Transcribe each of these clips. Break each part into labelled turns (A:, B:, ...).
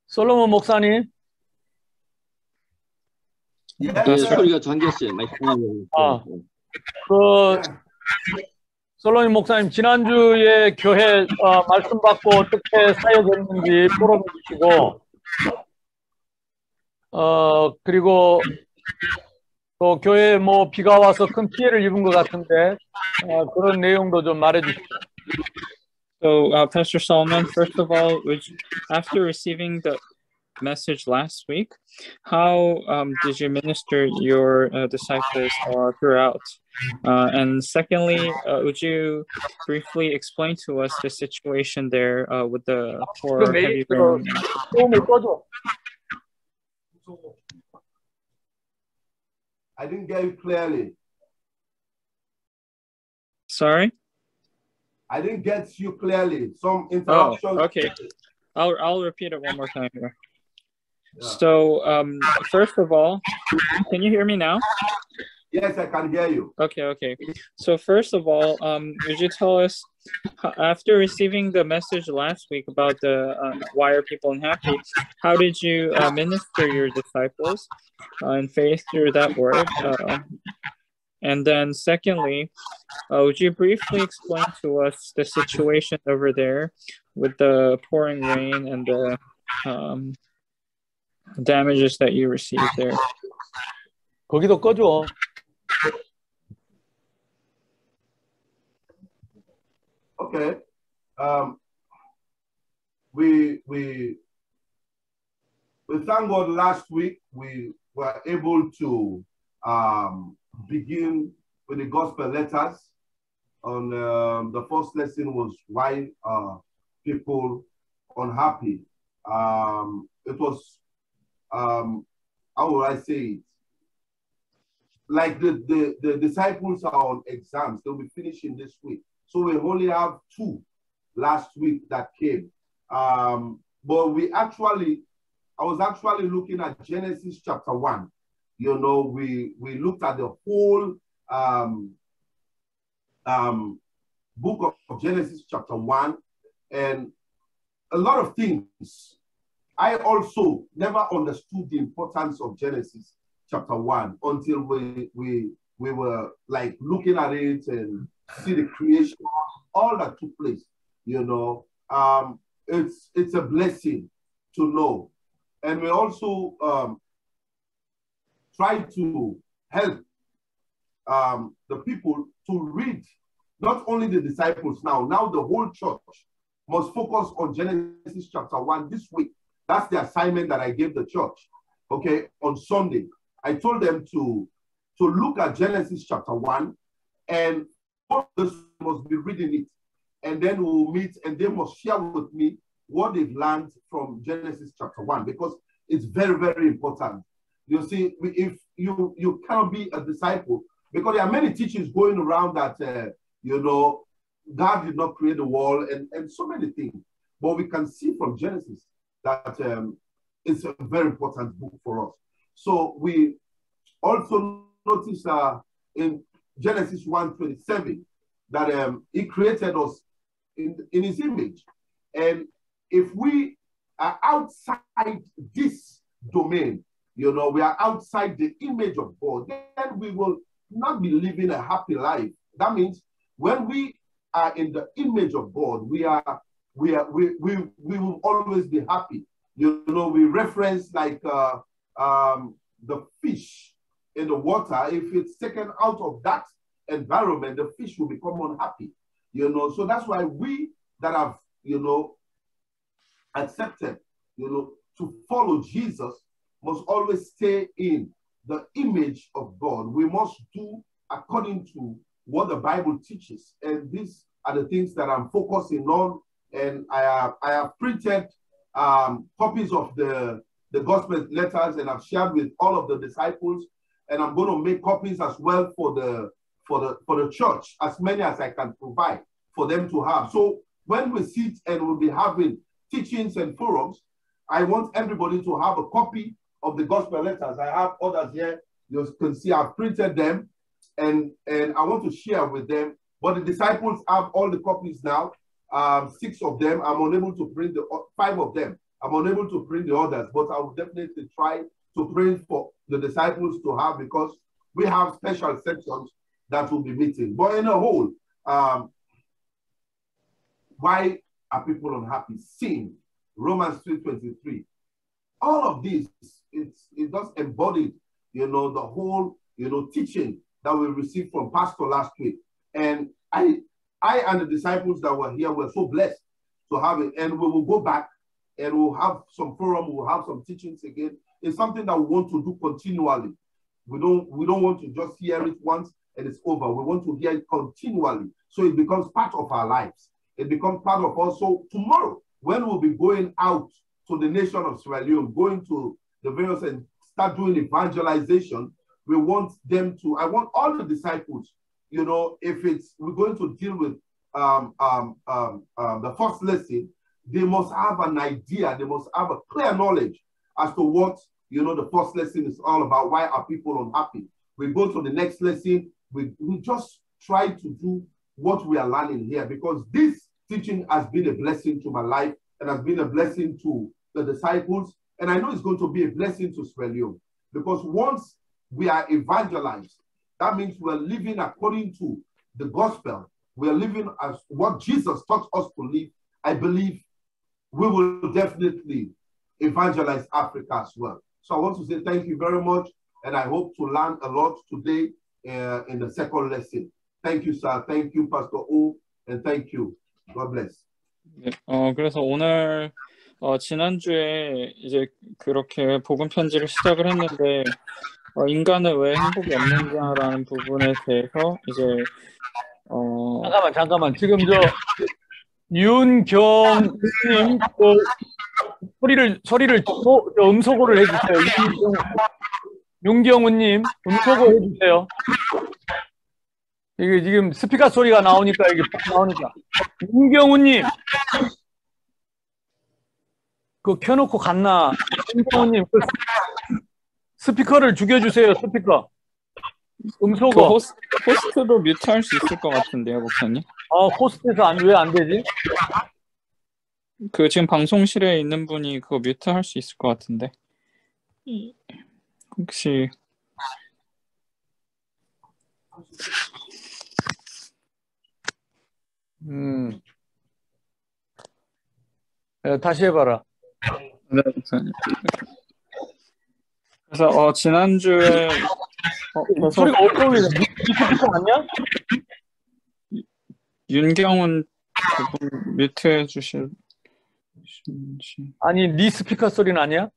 A: 솔로몬 목사님.
B: 예, 소리가 잠겼어요.
A: 솔로몬 목사님, 지난주에 교회 말씀 받고 어떻게 사역했는지 풀어해 주시고, 그리고 또 교회에 뭐 비가 와서 큰 피해를 입은 것 같은데 그런 내용도 좀 말해 주시죠.
C: So, Pastor Solomon, first of all, after receiving the message last week, how did you minister your disciples throughout? And secondly, would you briefly explain to us the situation there with the poor heavy rain?
D: I didn't get you clearly.
C: Sorry?
D: I didn't get you clearly. Some interruptions.
C: Oh, okay. I'll repeat it one more time here. Yeah. So, first of all, can you hear me now?
D: Yes, I can hear you.
C: Okay. So first of all, would you tell us, after receiving the message last week about the why are people unhappy, how did you minister your disciples in faith through that word? And then secondly, would you briefly explain to us the situation over there with the pouring rain and the damages that you received there?
A: 거기도 꺼줘.
D: Okay. We thank God last week we were able to begin with the gospel letters. On the first lesson was why people unhappy. It was how would I say it? Like the disciples are on exams, they'll be finishing this week. So we only have 2 last week that came. But I was actually looking at Genesis chapter 1. You know, we looked at the whole book of Genesis chapter 1, and a lot of things. I also never understood the importance of Genesis chapter 1 until we were like looking at it and see the creation, all that took place. You know, it's a blessing to know, and we also try to help the people to read, not only the disciples now the whole church must focus on Genesis chapter 1 this week. That's the assignment that I gave the church. Okay, on Sunday, I told them to look at Genesis chapter 1, and all of us must be reading it, and then we'll meet, and they must share with me what they've learned from Genesis chapter 1, because it's very, very important. You see, if you cannot be a disciple, because there are many teachings going around that, you know, God did not create the world and so many things. But we can see from Genesis that it's a very important book for us. So we also notice in Genesis 1:27 that he created us in his image. And if we are outside this domain, you know, we are outside the image of God, then we will not be living a happy life. That means when we are in the image of God, we will always be happy. You know, we reference like the fish in the water. If it's taken out of that environment, the fish will become unhappy. You know, so that's why we that have, you know, accepted, you know, to follow Jesus must always stay in the image of God. We must do according to what the Bible teaches. And these are the things that I'm focusing on. And I have printed copies of the gospel letters, and I've shared with all of the disciples. And I'm going to make copies as well for the church, as many as I can provide for them to have. So when we sit and we'll be having teachings and forums, I want everybody to have a copy of the gospel letters. I have others here. You can see I've printed them, and I want to share with them. But the disciples have all the copies now. 6 of them. I'm unable to print 5 of them. I'm unable to print the others, but I will definitely try to print for the disciples to have, because we have special sections that will be meeting. But in a whole, why are people unhappy? Sin, Romans 3:23. All of this, it just embodied, the whole, teaching that we received from Pastor last week. And I and the disciples that were here were so blessed to have it. And we will go back and we'll have some forum, we'll have some teachings again. It's something that we want to do continually. We don't want to just hear it once and it's over. We want to hear it continually, so it becomes part of our lives. It becomes part of us. So tomorrow, when we'll be going out to the nation of Sierra Leone, going to the various and start doing evangelization, we want them to, I want all the disciples, if we're going to deal with the first lesson, they must have an idea, they must have a clear knowledge as to what, the first lesson is all about. Why are people unhappy? We go to the next lesson, we just try to do what we are learning here, because this teaching has been a blessing to my life and has been a blessing to the disciples. And I know it's going to be a blessing to Sierra Leone, because once we are evangelized, that means we're living according to the gospel. We're living as what Jesus taught us to live. I believe we will definitely evangelize Africa as well. So I want to say thank you very much. And I hope to learn a lot today in the second lesson. Thank you, sir. Thank you, Pastor O. And thank you. God bless.
C: 네, 그래서 오늘 지난주에 이제 그렇게 복음 편지를 시작을 했는데 인간은 왜 행복이 없는지라는 부분에 대해서 이제
A: 잠깐만. 지금 윤경님 소리를 음소거를 해주세요. 윤경우님 음소거 해주세요. 이게 지금 스피커 소리가 나오니까 이게 나오니까. 윤경우님 그거 켜놓고 갔나? 윤경우님 스피커를 죽여주세요. 스피커 음소거.
C: 호스트도 뮤트할 수 있을 것 같은데요, 목사님?
A: 호스트에서 왜 안 되지?
C: 지금 방송실에 있는 분이 그거 뮤트할 수 있을 것 같은데. 혹시
A: 다시 해봐라.
C: 네, 목사님. 그래서 지난주에
A: 소리가 어떻게 울리냐? 스피커 맞냐?
C: 윤경훈 그분 뮤트해 주실.
A: 아니, 네 스피커 소리는 아니야?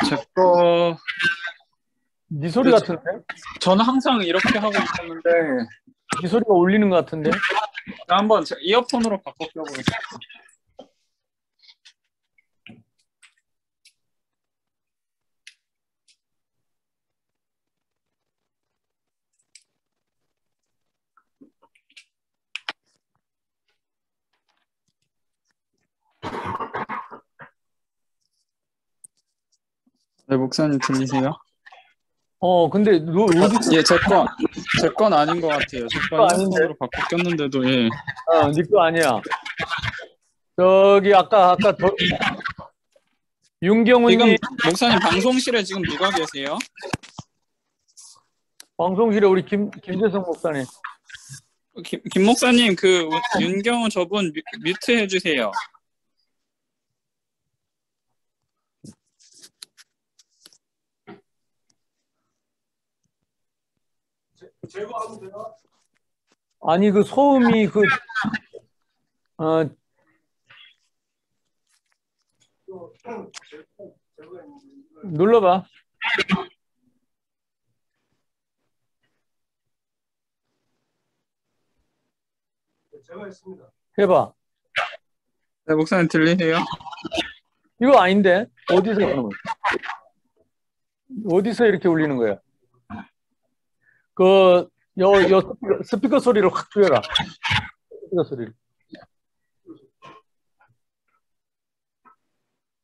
C: 제 거.
A: 네 소리 같은데?
C: 저는 항상 이렇게 하고 있었는데.
A: 네 소리가 울리는 것 같은데?
C: 한번 이어폰으로 바꿔 껴보겠습니다. 네, 목사님 들리세요?
A: 근데 어디?
C: 예, 제 건 아닌 것 같아요. 제 건 이어폰으로 바꿔 꼈는데도 예.
A: 네 거 아니야. 저기 아까 윤경훈님.
C: 지금 목사님 방송실에 지금 누가 계세요?
A: 방송실에 우리 김재성 목사님.
C: 김 목사님 윤경훈 저분 뮤트 해주세요.
D: 제거하면 돼요?
A: 아니 소음이 눌러봐.
D: 제가 했습니다.
A: 해봐.
C: 네, 목사님 들리세요?
A: 이거 아닌데? 어디서 이렇게 울리는 거야? 스피커 소리를 확 줄여라. 스피커 소리를.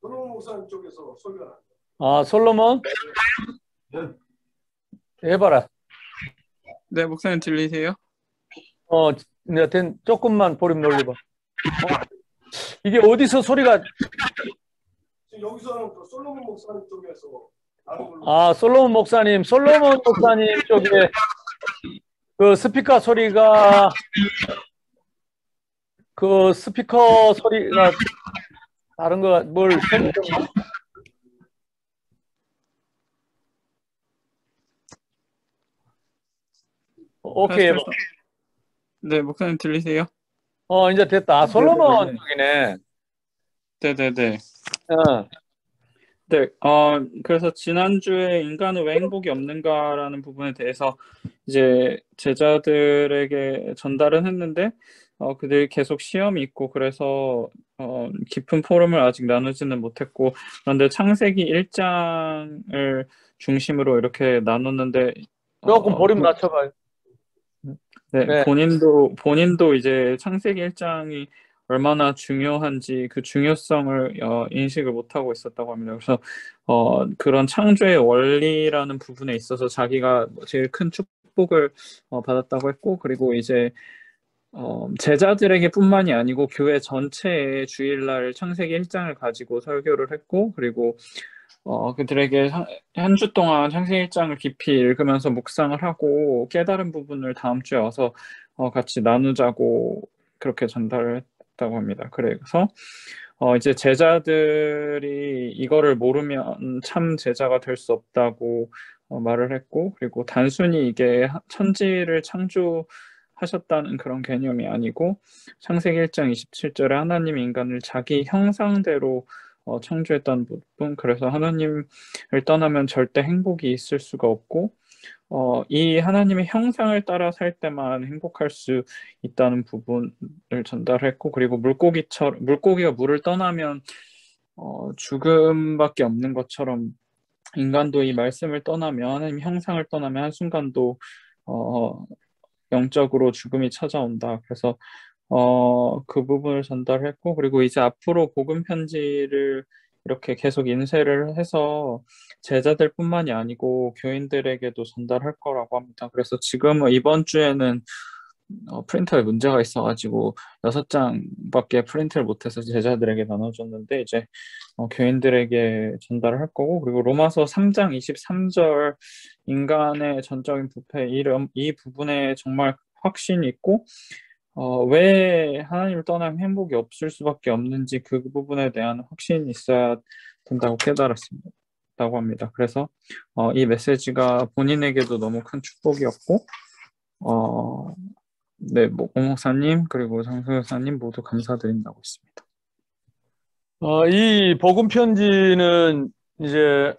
E: 솔로몬 목사님 쪽에서 설교를 합니다.
A: 아, 솔로몬? 해봐라.
C: 네, 목사님 들리세요?
A: 여튼 조금만 볼륨 올려봐. 이게 어디서 소리가?
E: 지금 여기서는 그 솔로몬 목사님 쪽에서 다른 걸로.
A: 아, 솔로몬 목사님 쪽에 그 스피커 소리가 다른 거 뭘 오케이.
C: 네, 목사님 들리세요?
A: 이제 됐다. 아, 솔로몬 쪽이네.
C: 네네네.
A: 어.
C: 네, 그래서 지난주에 인간은 왜 행복이 없는가라는 부분에 대해서 이제 제자들에게 전달은 했는데, 그들이 계속 시험이 있고, 그래서, 깊은 포럼을 아직 나누지는 못했고, 그런데 창세기 1장을 중심으로 이렇게 나눴는데,
A: 조금 볼륨 낮춰봐요.
C: 네, 본인도 이제 창세기 1장이 얼마나 중요한지 그 중요성을 인식을 못하고 있었다고 합니다. 그래서 그런 창조의 원리라는 부분에 있어서 자기가 제일 큰 축복을 받았다고 했고, 그리고 이제 제자들에게 뿐만이 아니고 교회 전체에 주일날 창세기 1장을 가지고 설교를 했고, 그리고 그들에게 한 주 동안 창세기 1장을 깊이 읽으면서 묵상을 하고 깨달은 부분을 다음 주에 와서 같이 나누자고 그렇게 전달을 했다고 합니다. 그래서 이제 제자들이 이거를 모르면 참 제자가 될 수 없다고 말을 했고, 그리고 단순히 이게 천지를 창조하셨다는 그런 개념이 아니고 창세기 1장 27절에 하나님이 인간을 자기 형상대로 창조했다는 부분, 그래서 하나님을 떠나면 절대 행복이 있을 수가 없고 이 하나님의 형상을 따라 살 때만 행복할 수 있다는 부분을 전달했고, 그리고 물고기가 물을 떠나면 죽음밖에 없는 것처럼 인간도 이 말씀을 떠나면, 하나님의 형상을 떠나면 한순간도 영적으로 죽음이 찾아온다. 그래서 그 부분을 전달했고, 그리고 이제 앞으로 복음 편지를 이렇게 계속 인쇄를 해서 제자들뿐만이 아니고 교인들에게도 전달할 거라고 합니다. 그래서 지금은 이번 주에는 프린터에 문제가 있어가지고 6장밖에 프린트를 못해서 제자들에게 나눠줬는데, 이제 교인들에게 전달을 할 거고, 그리고 로마서 3장 23절 인간의 전적인 부패, 이 부분에 정말 확신이 있고 왜 하나님을 떠나면 행복이 없을 수밖에 없는지 그 부분에 대한 확신이 있어야 된다고 깨달았다고 합니다. 그래서 이 메시지가 본인에게도 너무 큰 축복이었고, 네, 오 목사님 그리고 장수 목사님 모두 감사드린다고 했습니다.
A: 이 복음 편지는 이제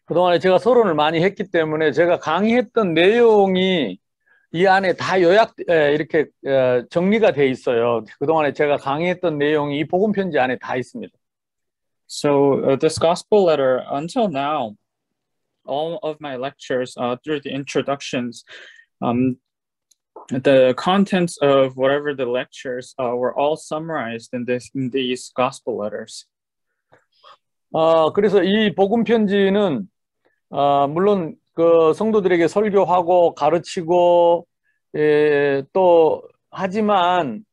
A: 그동안에 제가 서론을 많이 했기 때문에 제가 강의했던 내용이 이 안에 다 이렇게 정리가 돼 있어요. 그동안에 제가 강의했던 내용이 이 복음 편지 안에 다 있습니다.
C: So this gospel letter, until now, all of my lectures through the introductions, the contents of whatever the lectures were all summarized in these gospel letters.
A: 그래서 이 복음 편지는 물론 그 성도들에게 설교하고 가르치고 또 하지만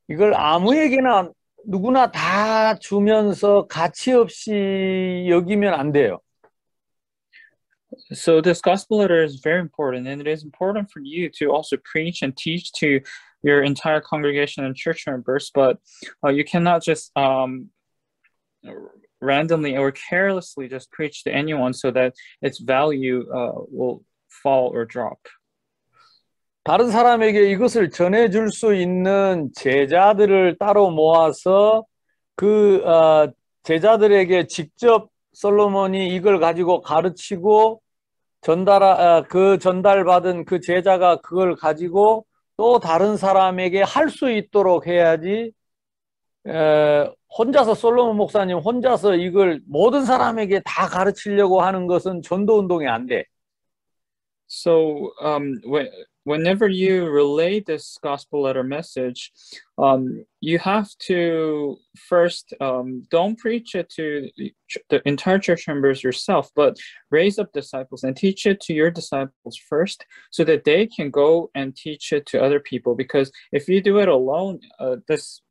A: 이걸 아무에게나 누구나 다 주면서 가치 없이 여기면 안 돼요.
C: So this gospel letter is very important, and it is important for you to also preach and teach to your entire congregation and church members, but you cannot just randomly or carelessly just preach to anyone so that its value will fall or drop.
A: 다른 사람에게 이것을 전해줄 수 있는 제자들을 따로 모아서 그 제자들에게 직접 솔로몬이 이걸 가지고 가르치고 그 전달받은 그 제자가 그걸 가지고 또 다른 사람에게 할 수 있도록 해야지, 혼자서 솔로몬 목사님 혼자서 이걸 모든 사람에게 다 가르치려고 하는 것은 전도 운동이 안 돼.
C: So whenever you relay this gospel letter message, you have to first don't preach it to the entire church members yourself, but raise up disciples and teach it to your disciples first, so that they can go and teach it to other people. Because if you do it alone, this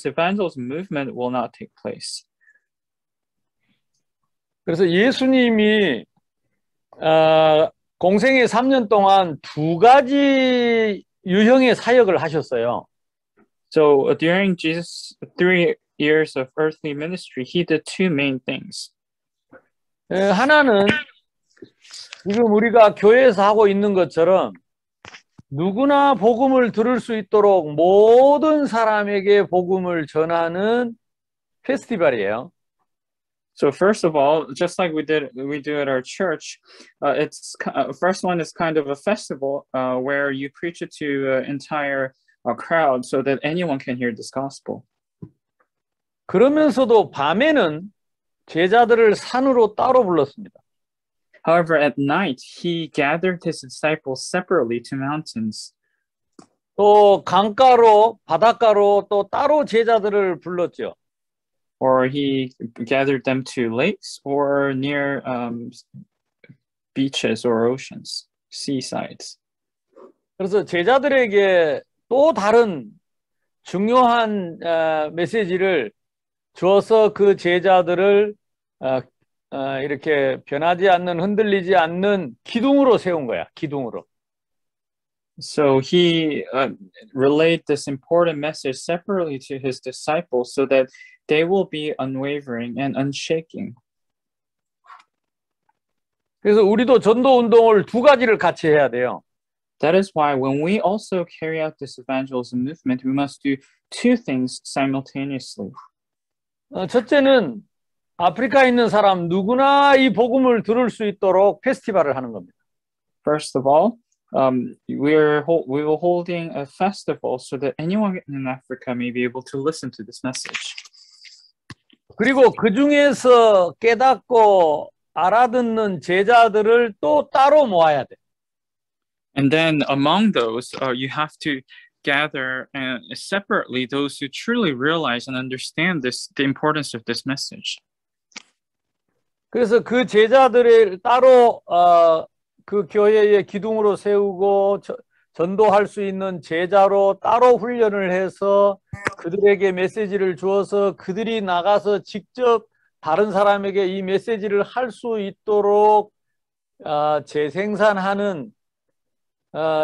C: evangelism movement will not take place.
A: 그래서 예수님이 공생의 3년 동안 두 가지 유형의 사역을 하셨어요.
C: So during Jesus' 3 years of earthly ministry, he did two main things.
A: 하나는 지금 우리가 교회에서 하고 있는 것처럼 누구나 복음을 들을 수 있도록 모든 사람에게 복음을 전하는 페스티벌이에요.
C: So first of all, just like we do at our church, it's first one is kind of a festival where you preach it to an entire crowd so that anyone can hear this gospel.
A: 그러면서도 밤에는 제자들을 산으로 따로 불렀습니다.
C: However, at night, he gathered his disciples separately to mountains.
A: 또 강가로, 바닷가로 또 따로 제자들을 불렀죠.
C: Or he gathered them to lakes or near beaches or oceans, seasides.
A: 그래서 제자들에게 또 다른 중요한 메시지를 주어서 그 제자들을 이렇게 변하지 않는, 흔들리지 않는 기둥으로 세운 거야. 기둥으로.
C: So he relayed this important message separately to his disciples so that they will be unwavering and unshaking.
A: 그래서 우리도 전도 운동을 두 가지를 같이 해야 돼요.
C: That is why when we also carry out this evangelism movement, we must do two things simultaneously.
A: 첫째는 아프리카에 있는 사람 누구나 이 복음을 들을 수 있도록 페스티벌을 하는 겁니다.
C: First of all, we were holding a festival so that anyone in Africa may be able to listen to this message.
A: 그리고 그 중에서 깨닫고 알아듣는 제자들을 또 따로 모아야 돼.
C: And then among those, you have to gather separately those who truly realize and understand the importance of this message.
A: 그래서 그 제자들을 따로 그 교회의 기둥으로 세우고 전도할 수 있는 제자로 따로 훈련을 해서 그들에게 메시지를 주어서 그들이 나가서 직접 다른 사람에게 이 메시지를 할 수 있도록 재생산하는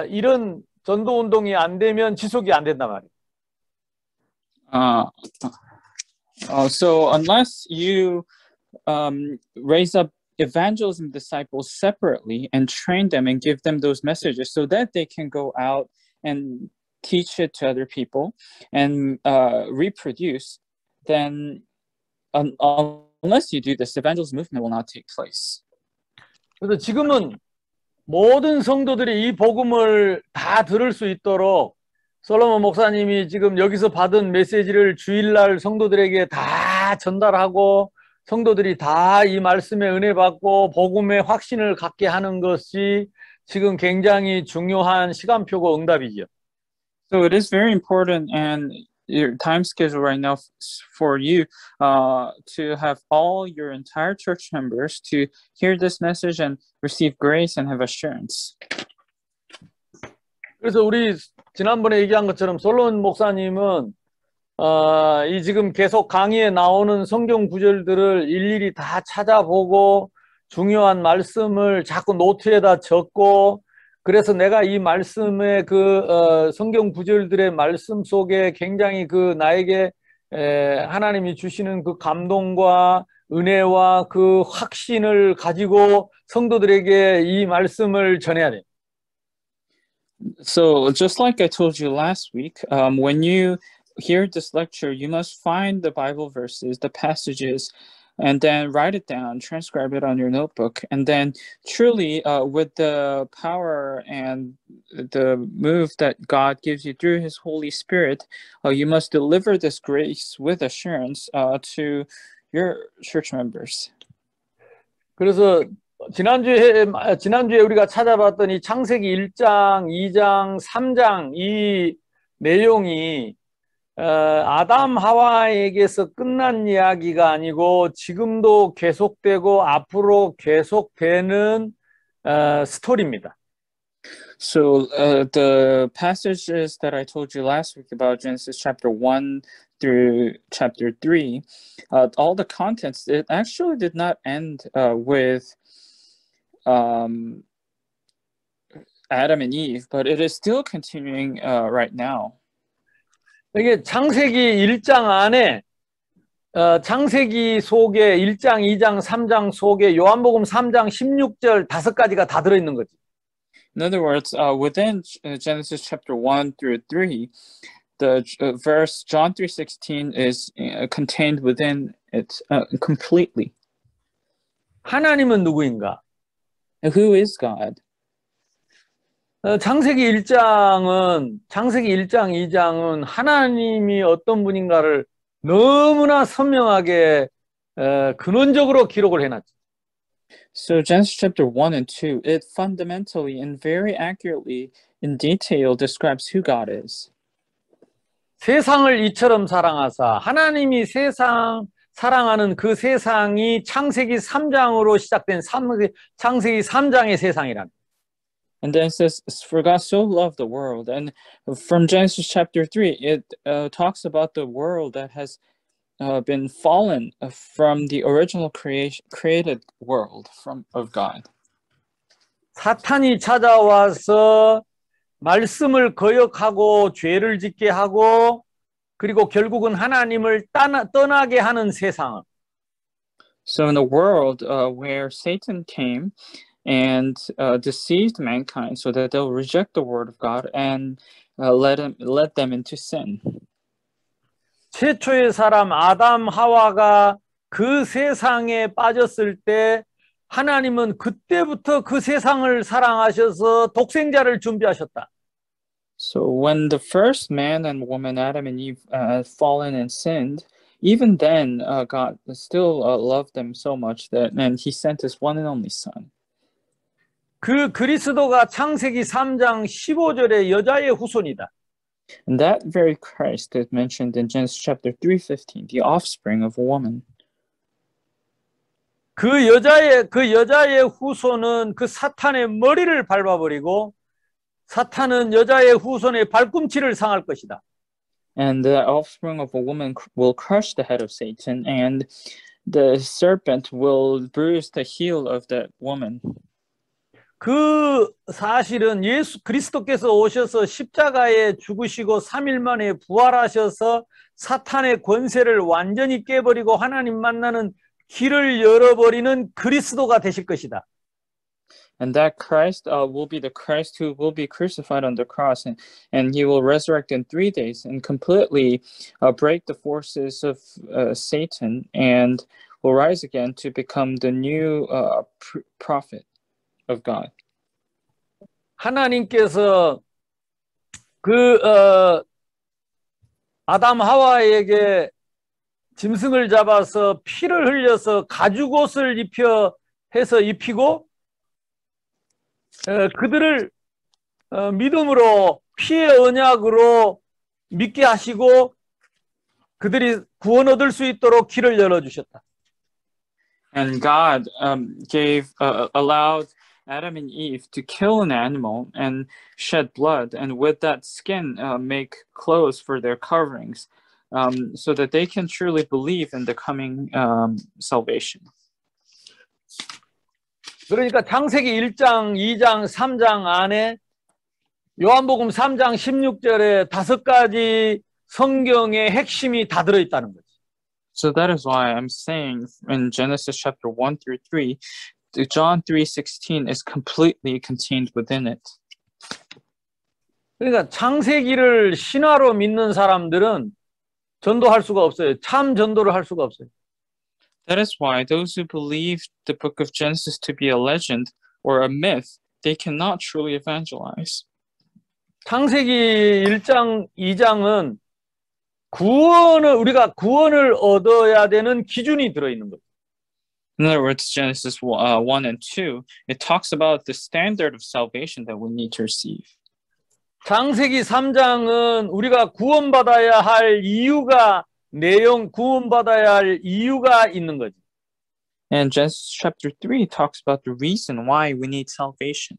A: 이런 전도 운동이 안 되면 지속이 안 된단 말이에요.
C: So unless you raise up evangelism disciples separately and train them and give them those messages so that they can go out and teach it to other people and reproduce, then unless you do this, the evangelism movement will not take place.
A: 그래서 지금은 모든 성도들이 이 복음을 다 들을 수 있도록 솔로몬 목사님이 지금 여기서 받은 메시지를 주일날 성도들에게 다 전달하고 성도들이 다 이 말씀에 은혜 받고 복음의 확신을 갖게 하는 것이 지금 굉장히 중요한 시간표고 응답이죠.
C: So it is very important, and your time schedule right now for you to have all your entire church members to hear this message and receive grace and have assurance.
A: 그래서 우리 지난번에 얘기한 것처럼 솔로몬 목사님은 이 지금 계속 강의에 나오는 성경 구절들을 일일이 다 찾아보고 중요한 말씀을 자꾸 노트에다 적고 그래서 내가 이 말씀의 그 성경 구절들의 말씀 속에 굉장히 그 나에게 하나님이 주시는 그 감동과 은혜와 그 확신을 가지고 성도들에게 이 말씀을 전해야 돼.
C: So just like I told you last week, when you hear this lecture, you must find the Bible verses, the passages, and then write it down, transcribe it on your notebook. And then truly, with the power and the move that God gives you through his Holy Spirit, you must deliver this grace with assurance to your church members.
A: 그래서 지난주에 우리가 찾아봤더니 창세기 1장, 2장, 3장 이 내용이 아담 하와에게서 끝난 이야기가 아니고 지금도 계속되고 앞으로 계속되는 스토리입니다.
C: So the passages that I told you last week about Genesis chapter 1 through chapter 3, all the contents, it actually did not end with Adam and Eve, but it is still continuing right now.
A: 이게 창세기 1장 안에 창세기 속에 1장, 2장, 3장 속에 요한복음 3장 16절 5가지가 다 들어있는 거지.
C: In other words, within Genesis chapter 1 through 3, the verse John 3:16 is contained within it completely.
A: 하나님은 누구인가?
C: Who is God?
A: 창세기 1장, 2장은 하나님이 어떤 분인가를 너무나 선명하게 근원적으로 기록을 해놨죠.
C: So Genesis chapter 1 and 2, it fundamentally and very accurately in detail describes who God is.
A: 세상을 이처럼 사랑하사 하나님이 세상 사랑하는 그 세상이 창세기 3장으로 시작된 창세기 3장의 세상이란.
C: And then it says, for God so loved the world. And from Genesis chapter 3, it talks about the world that has been fallen from the original created world of God.
A: 사탄이 찾아와서 말씀을 거역하고 죄를 짓게 하고 그리고 결국은 하나님을 떠나게 하는 세상을.
C: So in a world where Satan came and deceived mankind so that they'll reject the word of God and led them into sin.
A: 최초의 사람 아담 하와가 그 세상에 빠졌을 때 하나님은 그때부터 그 세상을 사랑하셔서 독생자를 준비하셨다.
C: So when the first man and woman, Adam and Eve, had fallen and sinned, even then God still loved them so much that and He sent His one and only Son.
A: 그 그리스도가 창세기 3장 15절의 여자의 후손이다.
C: And that very Christ is mentioned in Genesis chapter 3:15, the offspring of a woman.
A: 그 여자의 후손은 그 사탄의 머리를 밟아버리고 사탄은 여자의 후손의 발꿈치를 상할 것이다.
C: And the offspring of a woman will crush the head of Satan, and the serpent will bruise the heel of that woman.
A: 그 사실은 예수 그리스도께서 오셔서 십자가에 죽으시고 3일 만에 부활하셔서 사탄의 권세를 완전히 깨버리고 하나님 만나는 길을 열어버리는 그리스도가 되실 것이다.
C: And that Christ will be the Christ who will be crucified on the cross, and He will resurrect in 3 days and completely break the forces of Satan and will rise again to become the new prophet of God.
A: 하나님께서 아담 하와에게 짐승을 잡아서 피를 흘려서 가죽옷을 입히고 그들을 믿음으로 피의 언약으로 믿게 하시고 그들이 구원 얻을 수 있도록 길을 열어주셨다.
C: And God allowed Adam and Eve to kill an animal and shed blood, and with that skin make clothes for their coverings, so that they can truly believe in the coming salvation.
A: 그러니까 창세기 1장, 2장, 3장 안에 요한복음 3장 16절에 5가지 성경의 핵심이 다 들어있다는 거지.
C: So that is why I'm saying in Genesis chapter 1 through 3, John 3:16 is completely contained within it.
A: 그러니까 창세기를 신화로 믿는 사람들은 전도할 수가 없어요. 참 전도를 할 수가 없어요.
C: That is why those who believe the book of Genesis to be a legend or a myth, they cannot truly evangelize.
A: 창세기 1장, 2장은 우리가 구원을 얻어야 되는 기준이 들어있는 거죠.
C: In other words, Genesis 1 and 2, it talks about the standard of salvation that we need to receive.
A: 창세기 3장은 우리가 구원받아야 할 이유가 구원받아야 할 이유가 있는 거지.
C: And Genesis chapter 3 talks about the reason why we need salvation.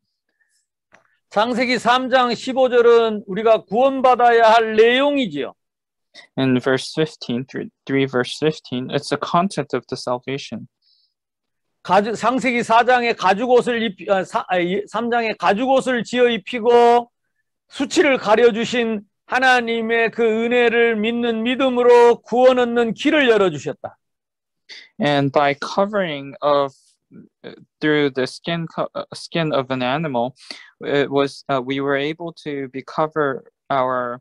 A: 창세기 3장 15절은 우리가 구원받아야 할 내용이지요.
C: And verse 15, 3 verse 15, it's the content of the salvation.
A: 창세기 4장에 가죽옷을 3장에 가죽옷을 지어 입히고 수치를 가려주신 하나님의 그 은혜를 믿는 믿음으로 구원 얻는 길을 열어주셨다.
C: And by covering of through the skin of an animal, it was we were able to cover our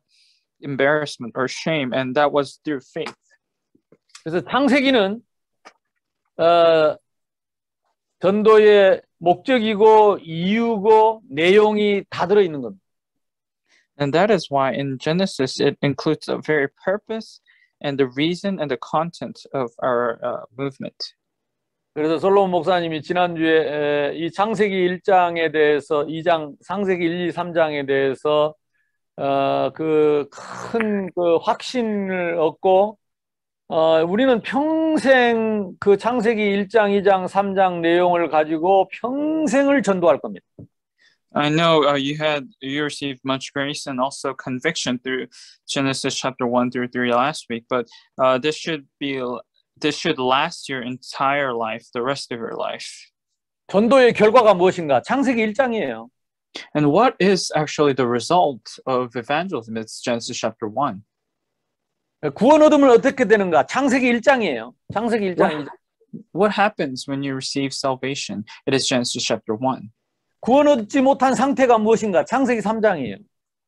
C: embarrassment or shame, and that was through faith.
A: 그래서 창세기는 전도의 목적이고 이유고 내용이 다 들어 있는 겁니다.
C: And that is why in Genesis it includes the very purpose and the reason and the content of our movement.
A: 그래서 솔로몬 목사님이 지난주에 이 창세기 1장에 대해서 창세기 1, 2, 3장에 대해서 그 큰 그 확신을 얻고 우리는 평생 그 창세기 1장, 2장, 3장 내용을 가지고 평생을 전도할 겁니다.
C: I know you received much grace and also conviction through Genesis chapter 1 through 3 last week, but this should last your entire life, the rest of your life.
A: 전도의 결과가 무엇인가? 창세기 1장이에요.
C: And what is actually the result of evangelism? It's Genesis chapter 1.
A: 구원 얻으면 어떻게 되는가? 창세기 1장이에요. 창세기 1장.
C: What happens when you receive salvation? It is Genesis chapter 1.
A: 구원 얻지 못한 상태가 무엇인가? 창세기 3장이에요.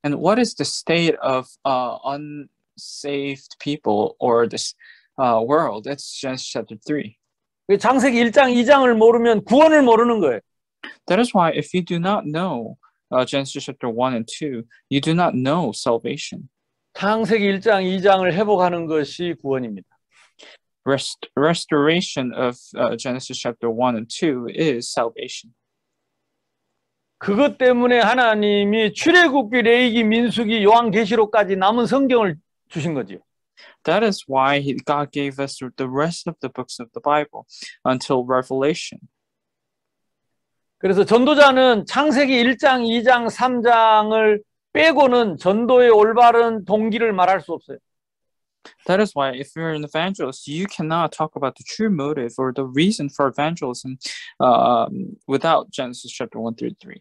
C: And what is the state of unsaved people or this world? It's Genesis chapter 3.
A: 창세기 1장, 2장을 모르면 구원을 모르는 거예요.
C: That is why if you do not know Genesis chapter 1 and 2, you do not know salvation.
A: 창세기 1장, 2장을 회복하는 것이 구원입니다.
C: Restoration of Genesis chapter 1 and 2 is salvation.
A: 그것 때문에 하나님이 출애굽기, 레위기, 민수기, 요한계시록까지 남은 성경을 주신 거지요.
C: That is why God gave us the rest of the books of the Bible until Revelation.
A: 그래서 전도자는 창세기 1장, 2장, 3장을 빼고는 전도의 올바른 동기를 말할 수 없어요.
C: That is why if you're an evangelist, you cannot talk about the true motive or the reason for evangelism without Genesis chapter 1 through 3.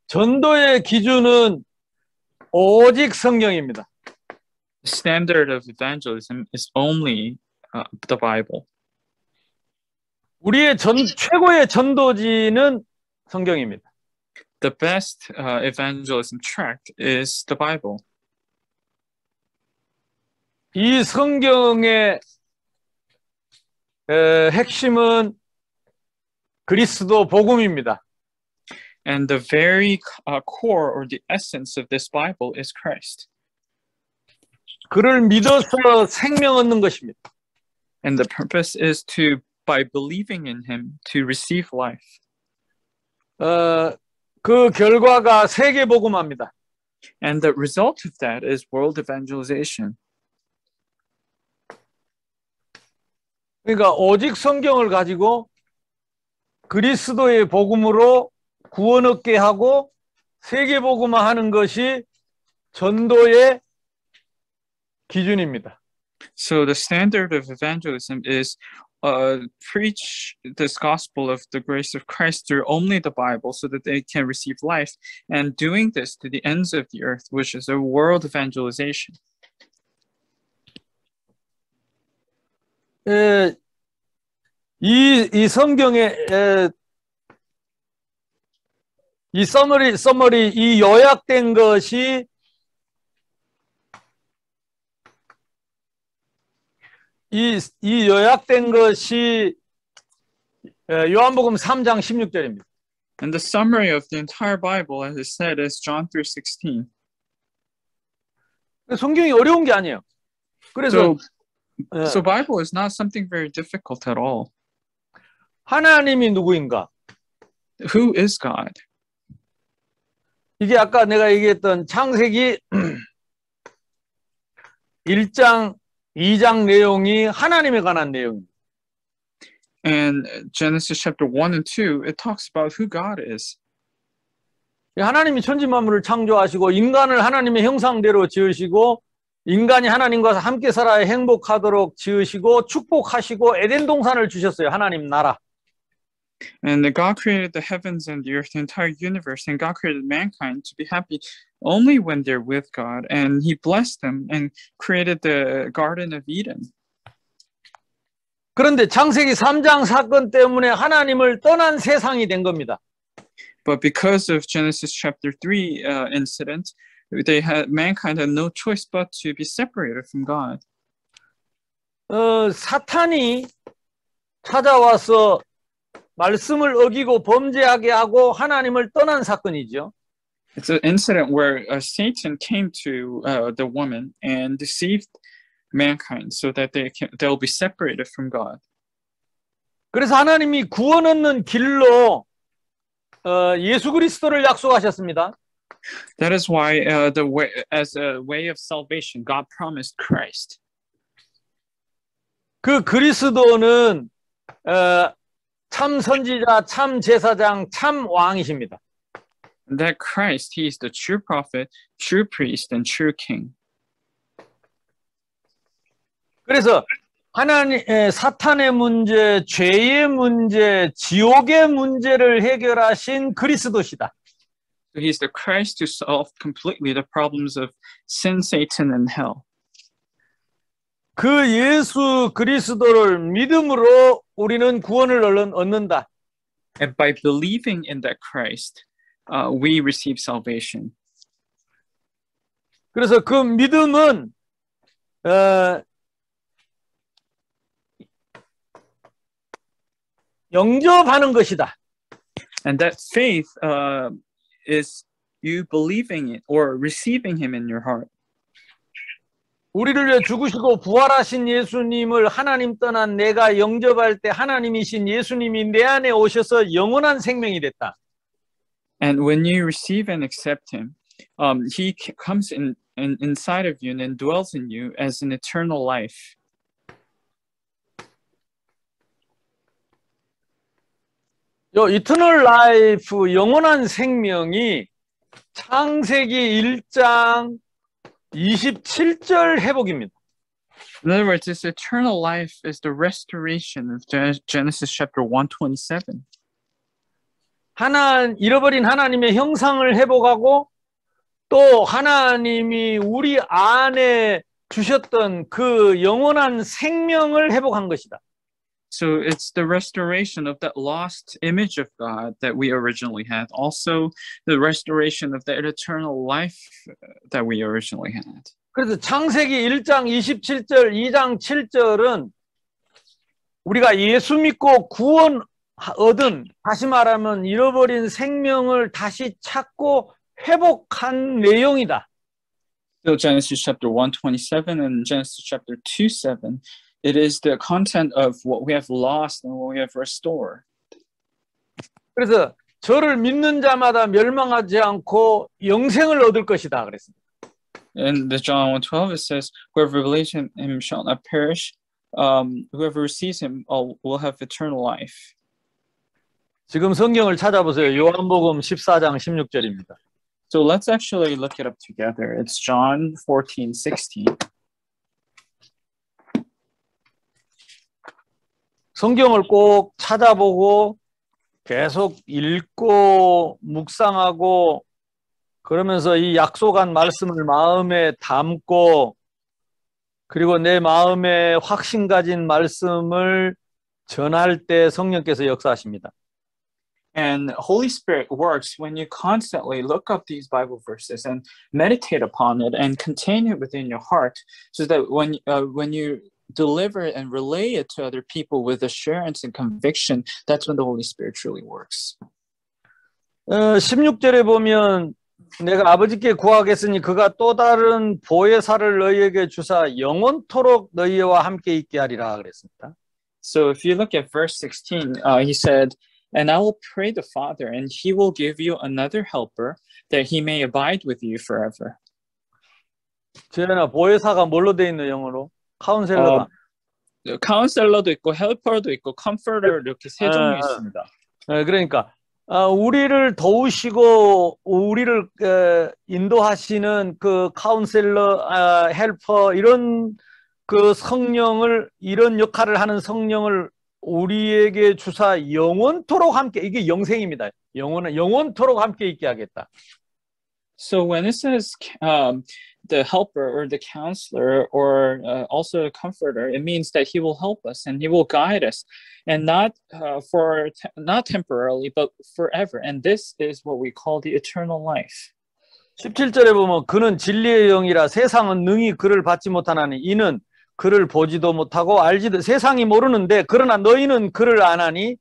A: 전도의 기준은 오직 성경입니다.
C: The standard of evangelism is only the Bible.
A: 우리의 최고의 전도지는 성경입니다.
C: The best evangelism tract is the Bible.
A: 이 성경의 핵심은 그리스도 복음입니다.
C: And the very core or the essence of this Bible is Christ.
A: 그를 믿어서 생명 얻는 것입니다.
C: And the purpose is by believing in him, to receive life.
A: 그 결과가 세계 복음화입니다.
C: And the result of that is world evangelization.
A: 그러니까 오직 성경을 가지고 그리스도의 복음으로 구원 얻게 하고 세계 복음화하는 것이 전도의 기준입니다.
C: So the standard of evangelism is preach this gospel of the grace of Christ through only the Bible so that they can receive life, and doing this to the ends of the earth, which is a world evangelization.
A: 이 성경에 이 서머리, 이 요약된 것이 이 요약된 것이 요한복음 3장 16절입니다.
C: And the summary of the entire Bible, as I said, is John 3:16.
A: 성경이 어려운 게 아니에요. 그래서
C: So Bible is not something very difficult at all.
A: 하나님이 누구인가?
C: Who is God?
A: 이게 아까 내가 얘기했던 창세기 1장, 2장 내용이 하나님에 관한 내용입니다.
C: And Genesis chapter 1 and 2, it talks about who God is.
A: 하나님이 천지 만물을 창조하시고 인간을 하나님의 형상대로 지으시고 인간이 하나님과 함께 살아야 행복하도록 지으시고 축복하시고 에덴 동산을 주셨어요. 하나님 나라.
C: And God created the heavens and the earth, the entire universe, and God created mankind to be happy only when they're with God. And He blessed them and created the Garden of Eden.
A: 그런데 창세기 3장 사건 때문에 하나님을 떠난 세상이 된 겁니다.
C: But because of Genesis chapter 3 incident, mankind had no choice but to be separated from God.
A: 사탄이 찾아와서 말씀을 어기고 범죄하게 하고 하나님을 떠난 사건이죠.
C: It's an incident where Satan came to the woman and deceived mankind so that they'll be separated from God.
A: 그래서 하나님이 구원 얻는 길로 예수 그리스도를 약속하셨습니다.
C: That is why as a way of salvation, God promised Christ.
A: 그 그리스도는 참 선지자, 참 제사장, 참 왕이십니다.
C: That Christ, He is the true prophet, true priest, and true king.
A: 그래서 사탄의 문제, 죄의 문제, 지옥의 문제를 해결하신 그리스도시다.
C: So He's the Christ who solved completely the problems of sin, Satan, and hell.
A: 그 예수 그리스도를 믿음으로 우리는 구원을 얻는다.
C: And by believing in that Christ, we receive salvation.
A: 그래서 그 믿음은 영접하는 것이다.
C: And that faith is you believing it or receiving Him in your heart.
A: 우리를 위해 죽으시고 부활하신 예수님을 하나님 떠난 내가 영접할 때 하나님이신 예수님이 내 안에 오셔서 영원한 생명이 됐다.
C: And when you receive and accept Him, He comes inside of you and dwells in you as an eternal life.
A: 요 이터널 라이프 영원한 생명이 창세기 1장 27절 회복입니다.
C: In other words, this eternal life is the restoration of Genesis chapter 127.
A: 잃어버린 하나님의 형상을 회복하고 또 하나님이 우리 안에 주셨던 그 영원한 생명을 회복한 것이다.
C: So it's the restoration of that lost image of God that we originally had. Also, the restoration of that eternal life that we originally had.
A: 그래서 창세기 1장 27절, 2장 7절은 우리가 예수 믿고 구원 얻은, 다시 말하면 잃어버린 생명을 다시 찾고 회복한 내용이다.
C: So Genesis chapter 127 and Genesis chapter 27, it is the content of what we have lost and what we have restored.
A: 그래서 저를 믿는 자마다 멸망하지 않고 영생을 얻을 것이다 그랬습니다.
C: In the John 1:12 it says, whoever believes in him shall not perish. Whoever receives him will have eternal life.
A: 지금 성경을 찾아보세요. 요한복음 14장 16절입니다.
C: So let's actually look it up together. It's John 14:16.
A: 성경을 꼭 찾아보고 계속 읽고 묵상하고 그러면서 이 약속한 말씀을 마음에 담고 그리고 내 마음에 확신 가진 말씀을 전할 때 성령께서 역사하십니다.
C: And Holy Spirit works when you constantly look up these Bible verses and meditate upon it and contain it within your heart, so that when you deliver it and relay it to other people with assurance and conviction, that's when the Holy Spirit truly works.
A: 16절에 보면 내가 아버지께 구하겠으니 그가 또 다른 보혜사를 너희에게 주사 영원토록 너희와 함께 있게 하리라 그랬습니다.
C: So if you look at verse 16, he said, and I will pray the Father, and he will give you another helper, that he may abide with you forever.
A: 지혜나 보혜사가 뭘로 돼 있는 영어로? 카운셀러가.
C: 카운셀러도 있고 헬퍼도 있고 컴포터 이렇게 세 종류 있습니다.
A: 그러니까 우리를 도우시고 우리를 인도하시는 그 카운셀러, 헬퍼 이런 그 성령을 이런 역할을 하는 성령을 우리에게 주사 영원토록 함께 이게 영생입니다. 영원토록 함께 있게 하겠다.
C: So when it says the helper or the counselor or also a comforter, it means that he will help us and he will guide us, and not not temporarily but forever. And this is what we call the eternal life.
A: 17절에 보면 그는 진리의 영이라 세상은 능히 그를 받지 못하나니 이는 그를 보지도 못하고 알지도 세상이 모르는데 그러나 너희는 그를 아나니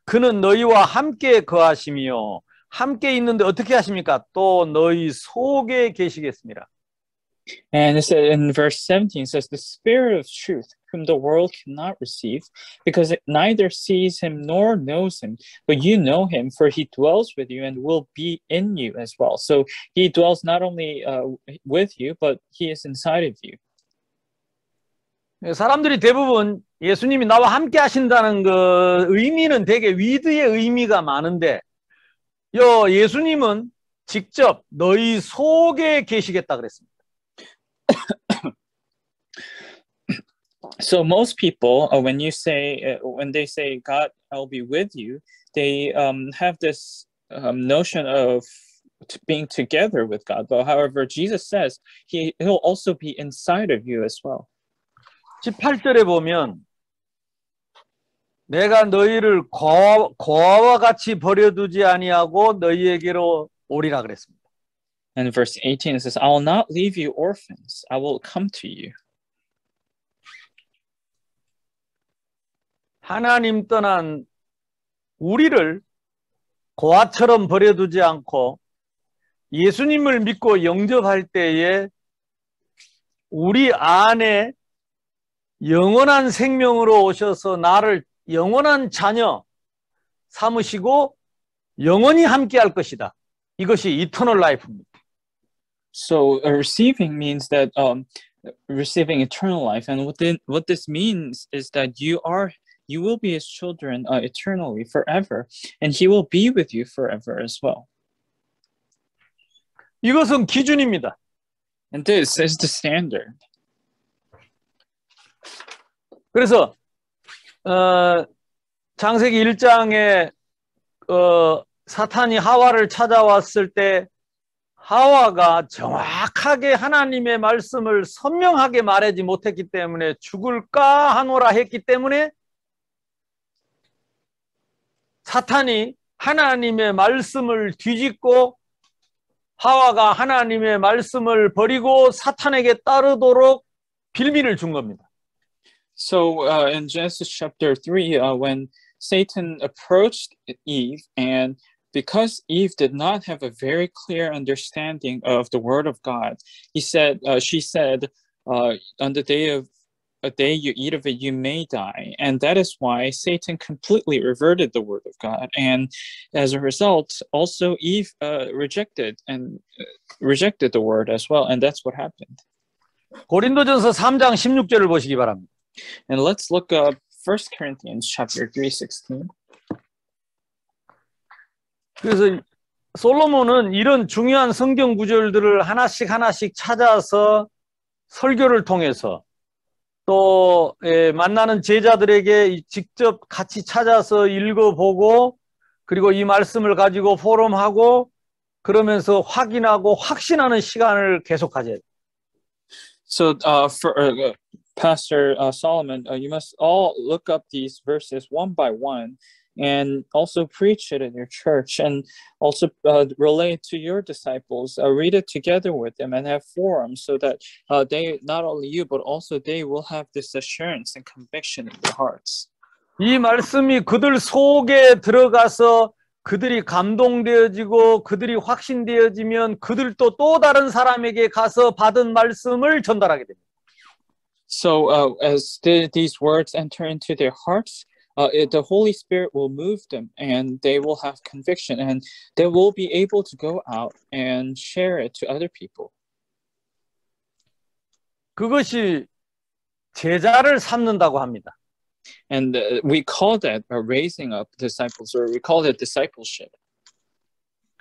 A: 그는 너희와 함께 거하시며 함께 있는데 어떻게 하십니까? 또 너희 속에 계시겠습니다.
C: And it said in verse 17 says the Spirit of truth whom the world cannot receive because it neither sees him nor knows him, but you know him for he dwells with you and will be in you as well. So he dwells not only with you but he is inside of you.
A: 사람들이 대부분 예수님이 나와 함께 하신다는 그 의미는 되게 위드의 의미가 많은데 예수님은 직접 너희 속에 계시겠다 그랬습니다.
C: So most people, when they say God, I'll be with you, they have this notion of being together with God. But however, Jesus says he'll also be inside of you as well.
A: 18절에 보면 내가 너희를 고아와 같이 버려두지 아니하고 너희에게로 오리라 그랬습니다.
C: And verse 18 it says, I will not leave you orphans. I will come to you.
A: 하나님 떠난 우리를 고아처럼 버려두지 않고 예수님을 믿고 영접할 때에 우리 안에 영원한 생명으로 오셔서 나를 영원한 자녀 삼으시고 영원히 함께 할 것이다. 이것이 eternal life입니다.
C: So receiving means that receiving eternal life, and what this means is that you will be his children eternally, forever, and he will be with you forever as well.
A: 이것은 기준입니다.
C: And this is the standard.
A: 그래서 창세기 1장에 사탄이 하와를 찾아왔을 때 하와가 정확하게 하나님의 말씀을 선명하게 말하지 못했기 때문에 죽을까 하노라 했기 때문에 사탄이 하나님의 말씀을 뒤집고 하와가 하나님의 말씀을 버리고 사탄에게 따르도록 빌미를 준 겁니다.
C: So in Genesis chapter 3, when Satan approached Eve, and because Eve did not have a very clear understanding of the word of God, she said, on the day you eat of it, you may die. And that is why Satan completely reverted the word of God. And as a result, also Eve rejected the word as well. And that's what happened.
A: 고린도전서 3장 16절을 보시기 바랍니다.
C: And let's look up 1 Corinthians chapter 3:16.
A: 그래서 솔로몬은 이런 중요한 성경 구절들을 하나씩 찾아서 설교를 통해서 또 만나는 제자들에게 직접 같이 찾아서 읽어보고 그리고 이 말씀을 가지고 포럼하고 그러면서 확인하고 확신하는 시간을 계속 가져야 돼요.
C: So Pastor Solomon, you must all look up these verses one by one and also preach it in your church, and also relay it to your disciples, read it together with them, and have forums so that they, not only you, but also they will have this assurance and conviction in their hearts.
A: 이 말씀이 그들 속에 들어가서 그들이 감동되어지고 그들이 확신되어지면 그들도 또 다른 사람에게 가서 받은 말씀을 전달하게 됩니다.
C: So as these words enter into their hearts, the Holy Spirit will move them, and they will have conviction, and they will be able to go out and share it to other people.
A: 그것이 제자를 삼는다고 합니다.
C: And we call that raising up disciples, or we call it discipleship.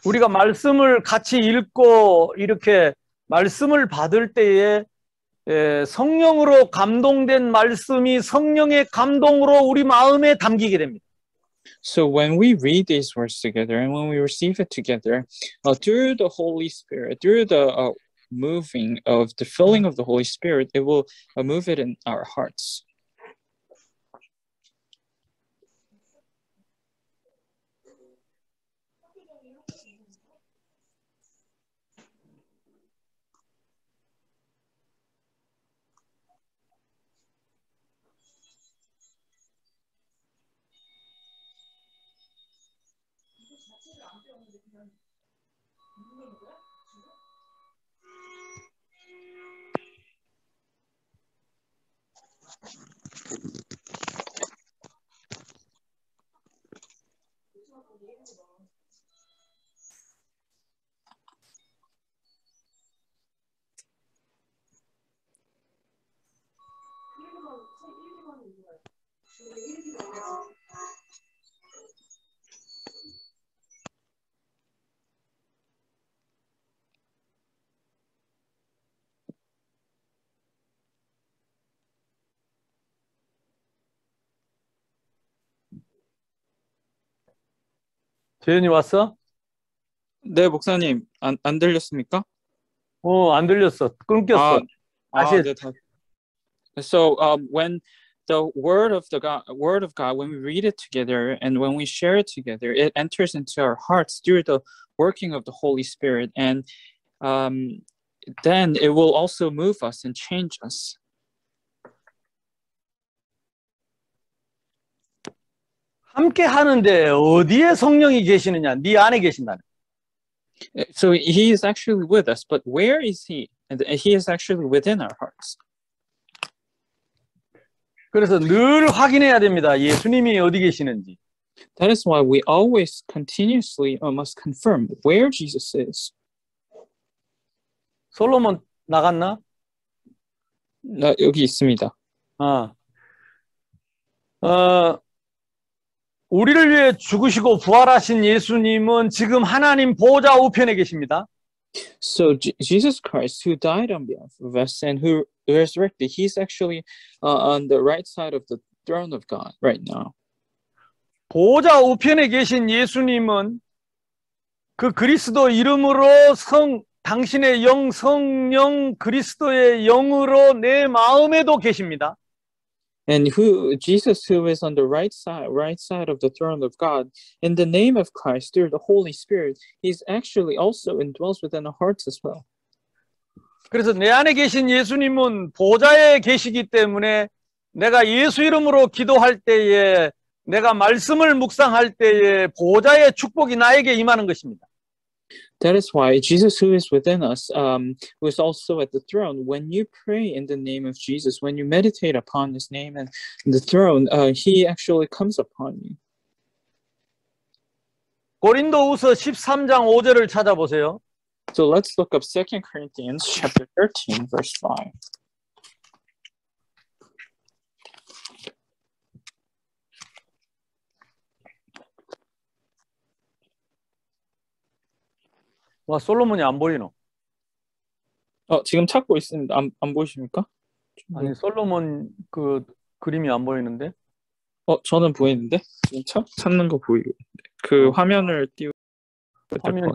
A: 우리가 말씀을 같이 읽고 이렇게 말씀을 받을 때에 성령으로 감동된 말씀이 성령의 감동으로 우리 마음에 담기게 됩니다.
C: So when we read these words together and when we receive it together, through the Holy Spirit, through the moving of the filling of the Holy Spirit, it will move it in our hearts.
A: 재현이 왔어?
C: 네, 목사님, 안 들렸습니까?
A: 안 들렸어. 끊겼어. 다시.
C: 네, So when the word of God, when we read it together and when we share it together, it enters into our hearts through the working of the Holy Spirit, and then it will also move us and change us.
A: 함께 하는데 어디에 성령이 계시느냐? 네 안에 계신다는.
C: So he is actually with us, but where is he? And he is actually within our hearts.
A: 그래서 늘 확인해야 됩니다. 예수님이 어디 계시는지.
C: That is why we always continuously must confirm where Jesus is.
A: 솔로몬 나갔나?
C: 여기 있습니다.
A: 우리를 위해 죽으시고 부활하신 예수님은 지금 하나님 보좌 우편에 계십니다.
C: So Jesus Christ, who died on behalf of us and who resurrected, he's actually on the right side of the throne of God right now.
A: 보좌 우편에 계신 예수님은 그 그리스도 이름으로 당신의 영 성령 그리스도의 영으로 내 마음에도 계십니다.
C: And Jesus, who is on the right side of the throne of God, in the name of Christ, through the Holy Spirit, he's actually also indwells within our hearts as well.
A: 그래서 내 안에 계신 예수님은 보좌에 계시기 때문에 내가 예수 이름으로 기도할 때에 내가 말씀을 묵상할 때에 보좌의 축복이 나에게 임하는 것입니다.
C: That is why Jesus, who is within us, who is also at the throne, when you pray in the name of Jesus, when you meditate upon his name and the throne, he actually comes upon you.
A: 고린도후서 13장 5절을 찾아보세요.
C: So let's look up 2 Corinthians chapter 13, verse 5.
A: 와, 솔로몬이 안 보이노?
C: 지금 찾고 있습니다. 안 보이십니까?
A: 아니, 솔로몬 그 그림이 안 보이는데?
C: 저는 보이는데? 지금 찾는 거 보이고. 그 화면을 띄우.
A: 화면.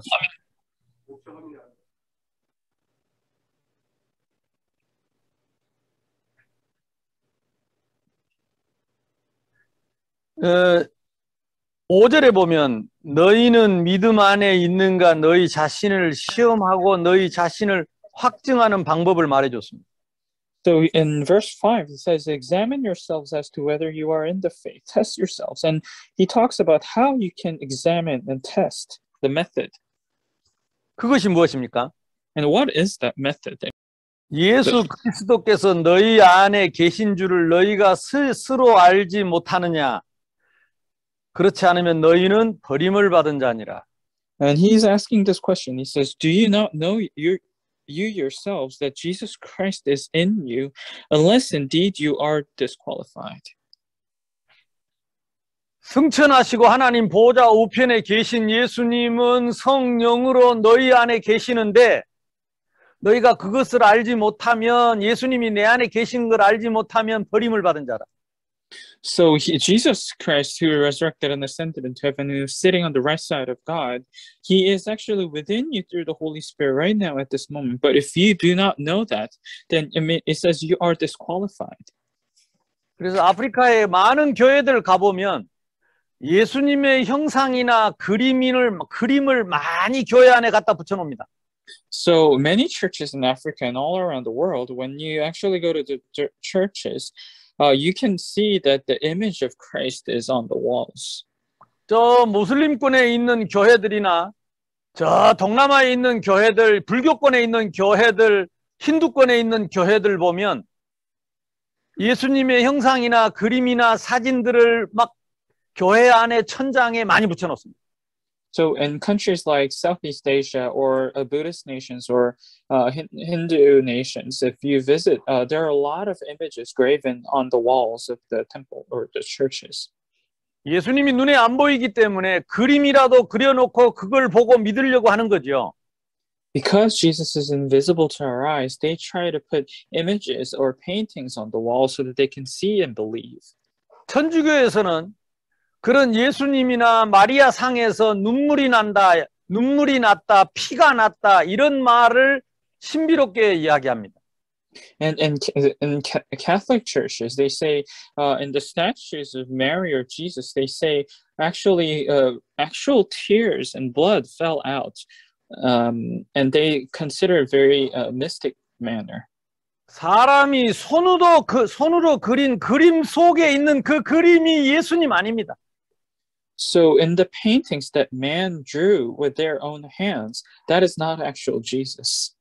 A: 5절에 보면 너희는 믿음 안에 있는가 너희 자신을 시험하고 너희 자신을 확증하는 방법을 말해줬습니다.
C: So in verse 5, it says, examine yourselves as to whether you are in the faith. Test yourselves. And he talks about how you can examine and test the method.
A: 그것이 무엇입니까?
C: And what is that method?
A: 예수 그리스도께서 너희 안에 계신 줄을 너희가 스스로 알지 못하느냐? 그렇지 않으면 너희는 버림을 받은 자니라.
C: And he's asking this question. He says, do you not know you yourselves that Jesus Christ is in you, unless indeed you are disqualified?
A: 승천하시고 하나님 보좌 우편에 계신 예수님은 성령으로 너희 안에 계시는데 너희가 그것을 알지 못하면 예수님이 내 안에 계신 걸 알지 못하면 버림을 받은 자라.
C: So Jesus Christ, who resurrected and ascended into heaven, who is sitting on the right side of God, he is actually within you through the Holy Spirit right now at this moment. But if you do not know that, then it says you are disqualified.
A: 그래서 아프리카의 많은 교회들 가보면 예수님의 형상이나 그림을 많이 교회 안에 갖다 붙여놓습니다.
C: So many churches in Africa and all around the world, when you actually go to the churches, you can see that the image of Christ is on the walls.
A: 저 무슬림권에 있는 교회들이나 저 동남아에 있는 교회들, 불교권에 있는 교회들, 힌두권에 있는 교회들 보면 예수님의 형상이나 그림이나 사진들을 막 교회 안에 천장에 많이 붙여놓습니다.
C: So in countries like Southeast Asia or Buddhist nations or Hindu nations, if you visit, there are a lot of images graven on the walls of the temple or the churches.
A: 예수님이 눈에 안 보이기 때문에 그림이라도 그려놓고 그걸 보고 믿으려고 하는 거죠.
C: Because Jesus is invisible to our eyes, they try to put images or paintings on the wall so that they can see and believe.
A: 천주교에서는 그런 예수님이나 마리아 상에서 눈물이 났다, 피가 났다 이런 말을 신비롭게 이야기합니다.
C: And in Catholic churches, they say in the statues of Mary or Jesus, they say actually actual tears and blood fell out, and they consider it very mystic manner.
A: 사람이 손으로 그린 그림 속에 있는 그 그림이 예수님 아닙니다.
C: So in the paintings that man drew with their own hands, that is not actual Jesus.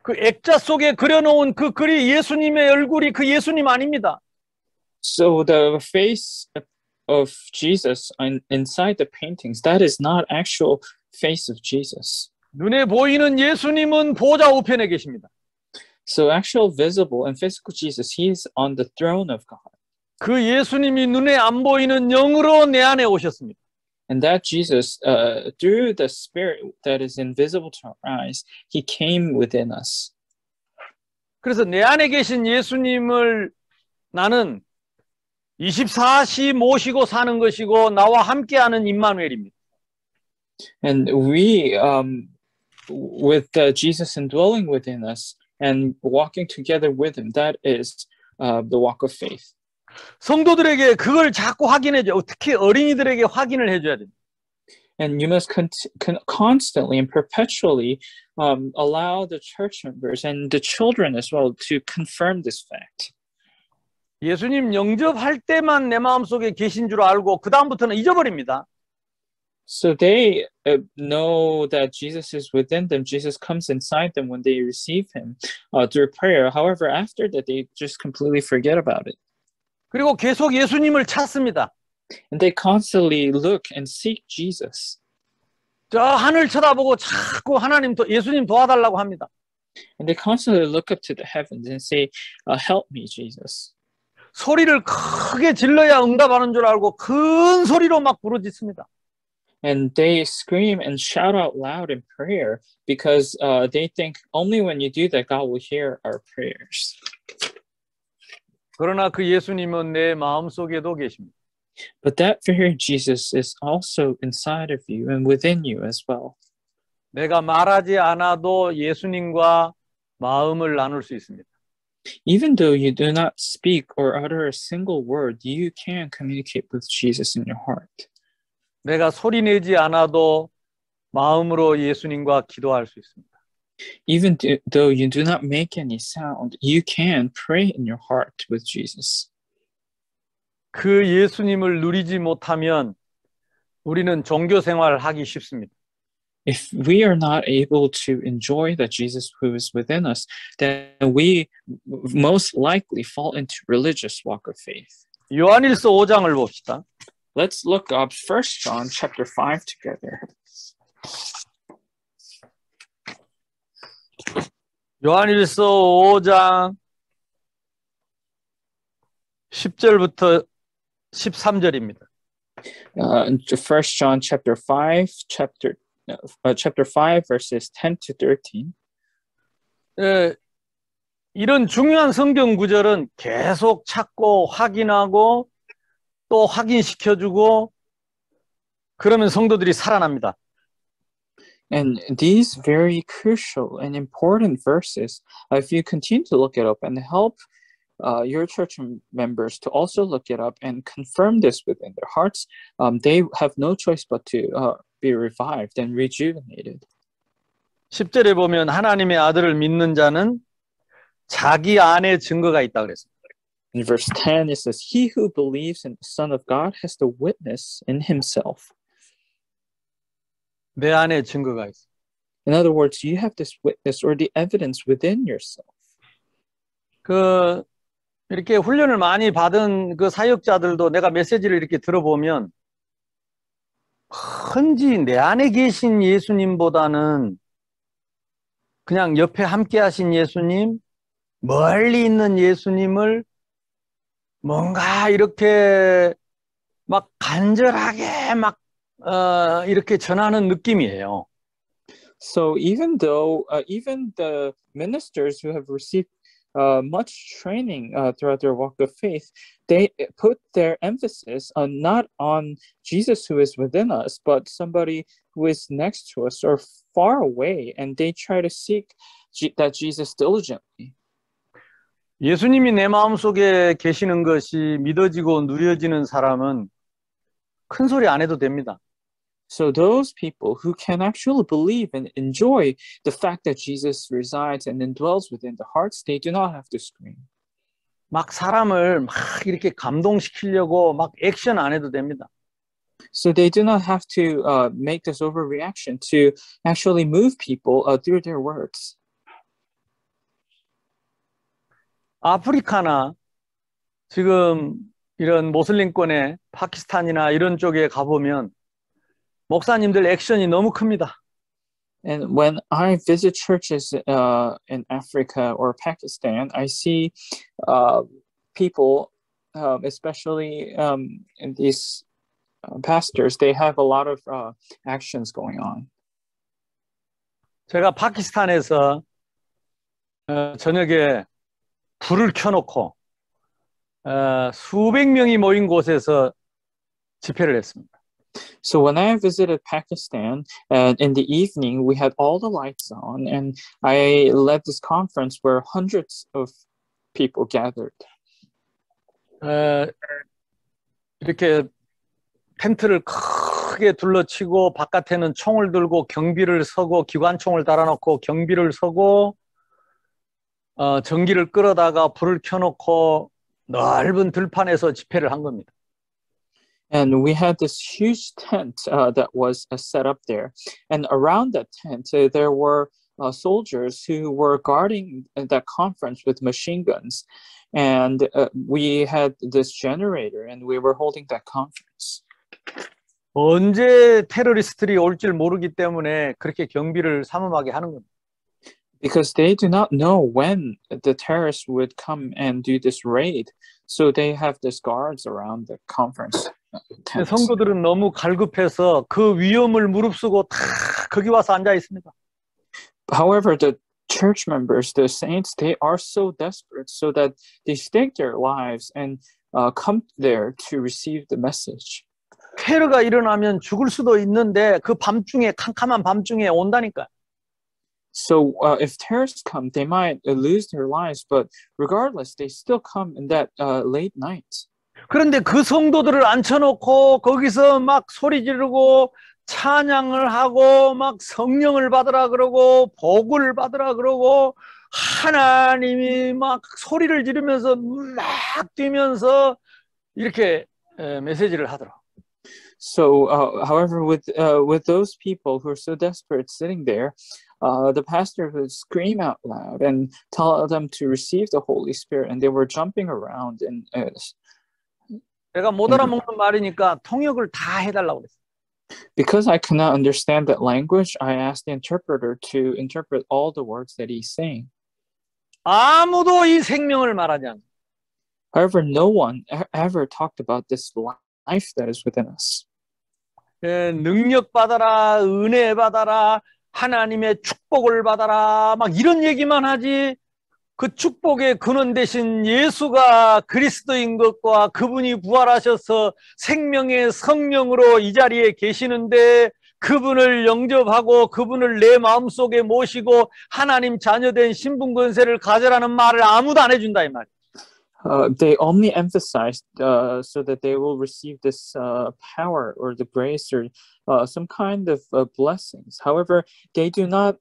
A: 그 액자 속에 그려놓은 그 그리 예수님의 얼굴이 그 예수님 아닙니다.
C: So the face of Jesus inside the paintings, that is not actual face of Jesus.
A: 눈에 보이는 예수님은 보좌 우편에 계십니다.
C: So actual visible and physical Jesus, he is on the throne of God.
A: 그 예수님이 눈에 안 보이는 영으로 내 안에 오셨습니다.
C: And that Jesus, through the Spirit that is invisible to our eyes, he came within us.
A: 그래서 내 안에 계신 예수님을 나는 24시 모시고 사는 것이고 나와 함께하는 임마누엘입니다.
C: And we, with Jesus indwelling within us and walking together with him, that is the walk of faith.
A: 성도들에게 그걸 자꾸 확인해줘. 특히 어린이들에게 확인을 해줘야 됩니다.
C: And you must constantly and perpetually allow the church members and the children as well to confirm this fact.
A: 예수님 영접할 때만 내 마음속에 계신 줄 알고 그 다음부터는 잊어버립니다.
C: So they know that Jesus is within them. Jesus comes inside them when they receive him through prayer. However, after that, they just completely forget about it.
A: 그리고 계속 예수님을 찾습니다.
C: And they constantly look and seek Jesus.
A: 저 하늘 쳐다보고 자꾸 예수님 도와달라고 합니다.
C: And they constantly look up to the heavens and say, help me, Jesus.
A: 소리를 크게 질러야 응답하는 줄 알고 큰 소리로 막 부르짖습니다.
C: And they scream and shout out loud in prayer because they think only when you do that, God will hear our prayers.
A: 그러나 그 예수님은 내 마음속에도 계십니다.
C: But that very Jesus is also inside of you and within you as well.
A: 내가 말하지 않아도 예수님과 마음을 나눌 수 있습니다.
C: Even though you do not speak or utter a single word, you can communicate with Jesus in your heart.
A: 내가 소리 내지 않아도 마음으로 예수님과 기도할 수 있습니다.
C: Even though you do not make any sound, you can pray in your heart with Jesus.
A: 그 예수님을 누리지 못하면 우리는 종교 생활을 하기 쉽습니다.
C: If we are not able to enjoy the Jesus who is within us, then we most likely fall into religious walk of faith.
A: 요한일서 5장을 봅시다.
C: Let's look up 1 John chapter 5 together.
A: 요한일서 5장 10절부터 13절입니다.
C: 1 John chapter 5 verses 10 to 13.
A: 이런 중요한 성경 구절은 계속 찾고 확인하고 또 확인시켜주고 그러면 성도들이 살아납니다.
C: And these very crucial and important verses, if you continue to look it up and help your church members to also look it up and confirm this within their hearts, they have no choice but to be revived and rejuvenated.
A: 10절에 보면 하나님의 아들을 믿는 자는 자기 안에 증거가 있다 그랬습니다.
C: In verse 10, it says, "He who believes in the Son of God has the witness in himself."
A: 내 안에 증거가 있어.
C: In other words, you have this witness or the evidence within yourself.
A: 이렇게 훈련을 많이 받은 그 사역자들도 내가 메시지를 이렇게 들어보면 흔지 내 안에 계신 예수님보다는 그냥 옆에 함께 하신 예수님, 멀리 있는 예수님을 뭔가 이렇게 막 간절하게 막 이렇게 전하는 느낌이에요.
C: So even though even the ministers who have received much training throughout their walk of faith, they put their emphasis on not on Jesus who is within us, but somebody who is next to us or far away, and they try to seek that Jesus diligently.
A: 예수님이 내 마음속에 계시는 것이 믿어지고 누려지는 사람은 큰 소리 안 해도 됩니다.
C: So those people who can actually believe and enjoy the fact that Jesus resides and indwells within the hearts, they do not have to scream.
A: 막 사람을 막 이렇게 감동시키려고 막 액션 안 해도 됩니다.
C: So they do not have to make this overreaction to actually move people through their words.
A: 아프리카나 지금 이런 모슬림권의 파키스탄이나 이런 쪽에 가보면 목사님들 액션이 너무 큽니다.
C: And when I visit churches in Africa or Pakistan, I see people, especially in these pastors, they have a lot of actions going on.
A: 제가 파키스탄에서 저녁에 불을 켜놓고 수백 명이 모인 곳에서 집회를 했습니다.
C: So when I visited Pakistan, in the evening, we had all the lights on, and I led this conference where hundreds of people gathered.
A: 이렇게 텐트를 크게 둘러치고 바깥에는 총을 들고 경비를 서고 기관총을 달아놓고 경비를 서고 전기를 끌어다가 불을 켜놓고 넓은 들판에서 집회를 한 겁니다.
C: And we had this huge tent that was set up there. And around that tent, there were soldiers who were guarding that conference with machine guns. And we had this generator, and we were holding that conference.
A: 언제 테러리스트들이 올 줄 모르기 때문에 그렇게 경비를 삼엄하게 하는 겁니다.
C: Because they do not know when the terrorists would come and do this raid. So they have these guards around the conference.
A: 성도들은 너무 갈급해서 그 위험을 무릅쓰고 다 거기 와서 앉아 있습니다.
C: However, the church members, the saints, they are so desperate so that they stake their lives and come there to receive the message.
A: 테러가 일어나면 죽을 수도 있는데 그 밤중에 캄캄한 밤중에 온다니까.
C: So if terrorists come, they might lose their lives, but regardless, they still come in that late night.
A: 그런데 그 성도들을 앉혀놓고 거기서 막 소리 지르고 찬양을 하고 막 성령을 받으라 그러고 복을 받으라 그러고 하나님이 막 소리를 지르면서 막 뛰면서 이렇게 메시지를 하더라고.
C: So, however, with those people who are so desperate sitting there, the pastor would scream out loud and tell them to receive the Holy Spirit, and they were jumping around. And
A: 내가 못 알아먹는 말이니까 통역을 다 해달라고 그랬어.
C: because I could not understand that language, I asked the interpreter to interpret all the words that he's saying.
A: 아무도 이 생명을 말하지 않아.
C: However, no one ever talked about this life that is within us.
A: 능력 받아라, 은혜 받아라, 하나님의 축복을 받아라, 막 이런 얘기만 하지. 그 축복의 근원 되신 예수가 그리스도인 것과 그분이 부활하셔서 생명의 성령으로 이 자리에 계시는데 그분을 영접하고 그분을 내 마음속에 모시고 하나님 자녀된 신분 권세를 가져라는 말을 아무도 안 해준다 이 말이야.
C: They only emphasized so that they will receive this power or the grace or some kind of blessings. However, they do not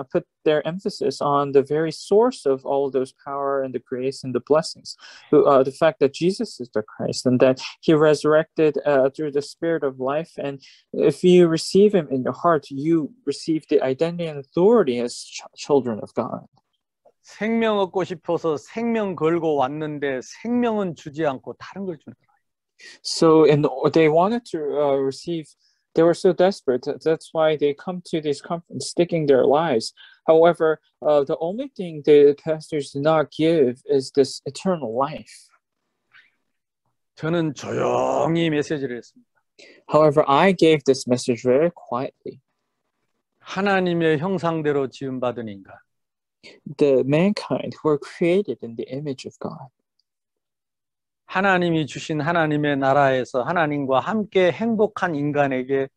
C: put their emphasis on the very source of all those power and the grace and the blessings. The fact that Jesus is the Christ and that he resurrected through the Spirit of life. And if you receive him in your heart, you receive the identity and authority as children of God.
A: 생명 얻고 싶어서 생명 걸고 왔는데 생명은 주지 않고 다른 걸 주는 거야.
C: So, and they wanted to receive, they were so desperate. That's why they come to this conference sticking their lives. However, the only thing the pastors do not give is this eternal life.
A: 저는 조용히 메시지를 했습니다.
C: However, I gave this message very quietly.
A: 하나님의 형상대로 지음받은 인간.
C: The mankind who are created in the image of God.
A: 하나님이 주신 하나님의 나라에서 하나님과 함께 행복한 인간에게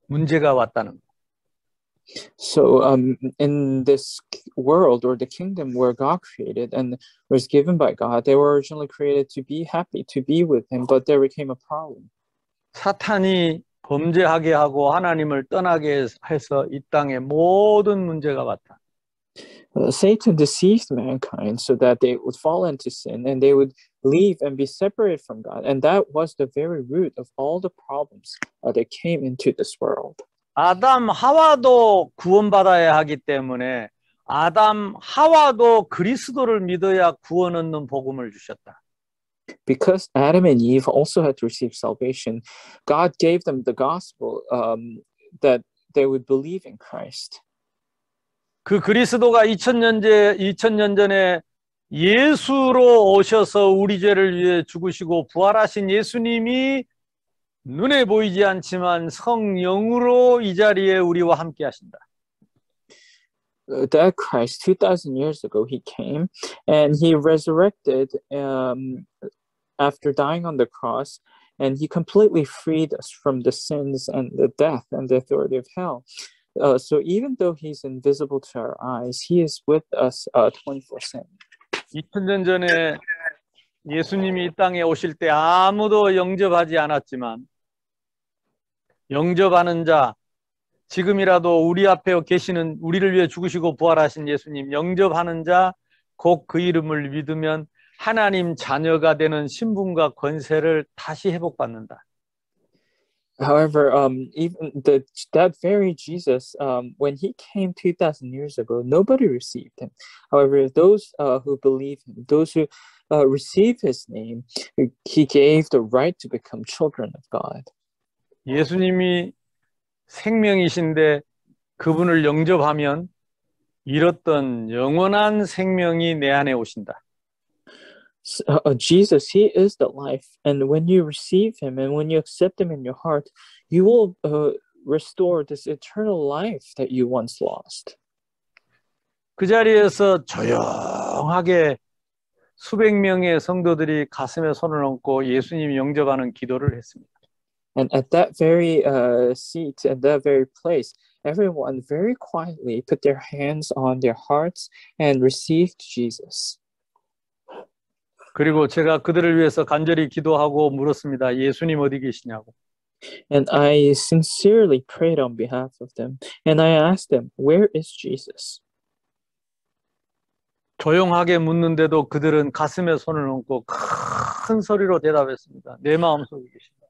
A: 문제가 왔다는 거.
C: So in this world or the kingdom where God created and was given by God, they were originally created to be happy, to be with him, but there became a problem.
A: 사탄이 범죄하게 하고 하나님을 떠나게 해서 이 땅에 모든 문제가 왔다.
C: Satan deceived mankind so that they would fall into sin and they would leave and be separated from God. And that was the very root of all the problems that came into this world.
A: 아담 하와도 구원받아야 하기 때문에 아담 하와도 그리스도를 믿어야 구원 얻는 복음을 주셨다.
C: Because Adam and Eve also had to receive salvation, God gave them the gospel that they would believe in Christ.
A: 그 그리스도가 2000년 전에 예수로 오셔서 우리 죄를 위해 죽으시고 부활하신 예수님이 눈에 보이지 않지만 성령으로 이 자리에 우리와 함께 하신다.
C: That Christ 2,000 years ago, he came and he resurrected after dying on the cross, and he completely freed us from the sins and the death and the authority of hell. So even though he's invisible to our eyes, he is with us 24/7.
A: 2000년 전에 예수님이 이 땅에 오실 때 아무도 영접하지 않았지만 영접하는 자, 지금이라도 우리 앞에 계시는 우리를 위해 죽으시고 부활하신 예수님 영접하는 자, 곧 그 이름을 믿으면 하나님 자녀가 되는 신분과 권세를 다시 회복받는다.
C: However, even that very Jesus, when he came 2,000 years ago, nobody received him. However, those who believe him, those who receive his name, he gave the right to become children of God.
A: 예수님이 생명이신데 그분을 영접하면 잃었던 영원한 생명이 내 안에 오신다.
C: Jesus, he is the life, and when you receive him and when you accept him in your heart, you will restore this eternal life that you once lost.
A: 그 자리에서 조용하게 수백 명의 성도들이 가슴에 손을 얹고 예수님 영접하는 기도를 했습니다.
C: And at that very seat, at that very place, everyone very quietly put their hands on their hearts and received Jesus.
A: 그리고 제가 그들을 위해서 간절히 기도하고 물었습니다. 예수님 어디 계시냐고.
C: And I sincerely prayed on behalf of them. And I asked them, where is Jesus?
A: 조용하게 묻는데도 그들은 가슴에 손을 얹고 큰 소리로 대답했습니다. 내 마음속에 계신다.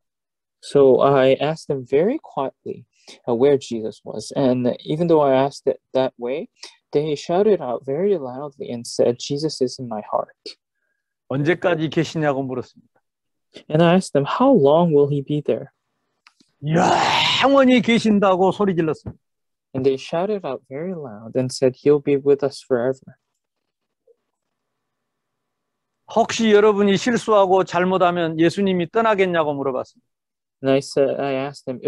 C: So I asked them very quietly where Jesus was. And even though I asked it that way, they shouted out very loudly and said, Jesus is in my heart.
A: 언제까지 계시냐고 물었습니다.
C: And I asked them, how long will he be there?
A: 영원히 계신다고 소리 질렀습니다.
C: And they shouted out very loud and said, he'll be with us forever.
A: 혹시 여러분이 실수하고 잘못하면 예수님이 떠나겠냐고 물어봤습니다.
C: And I asked them,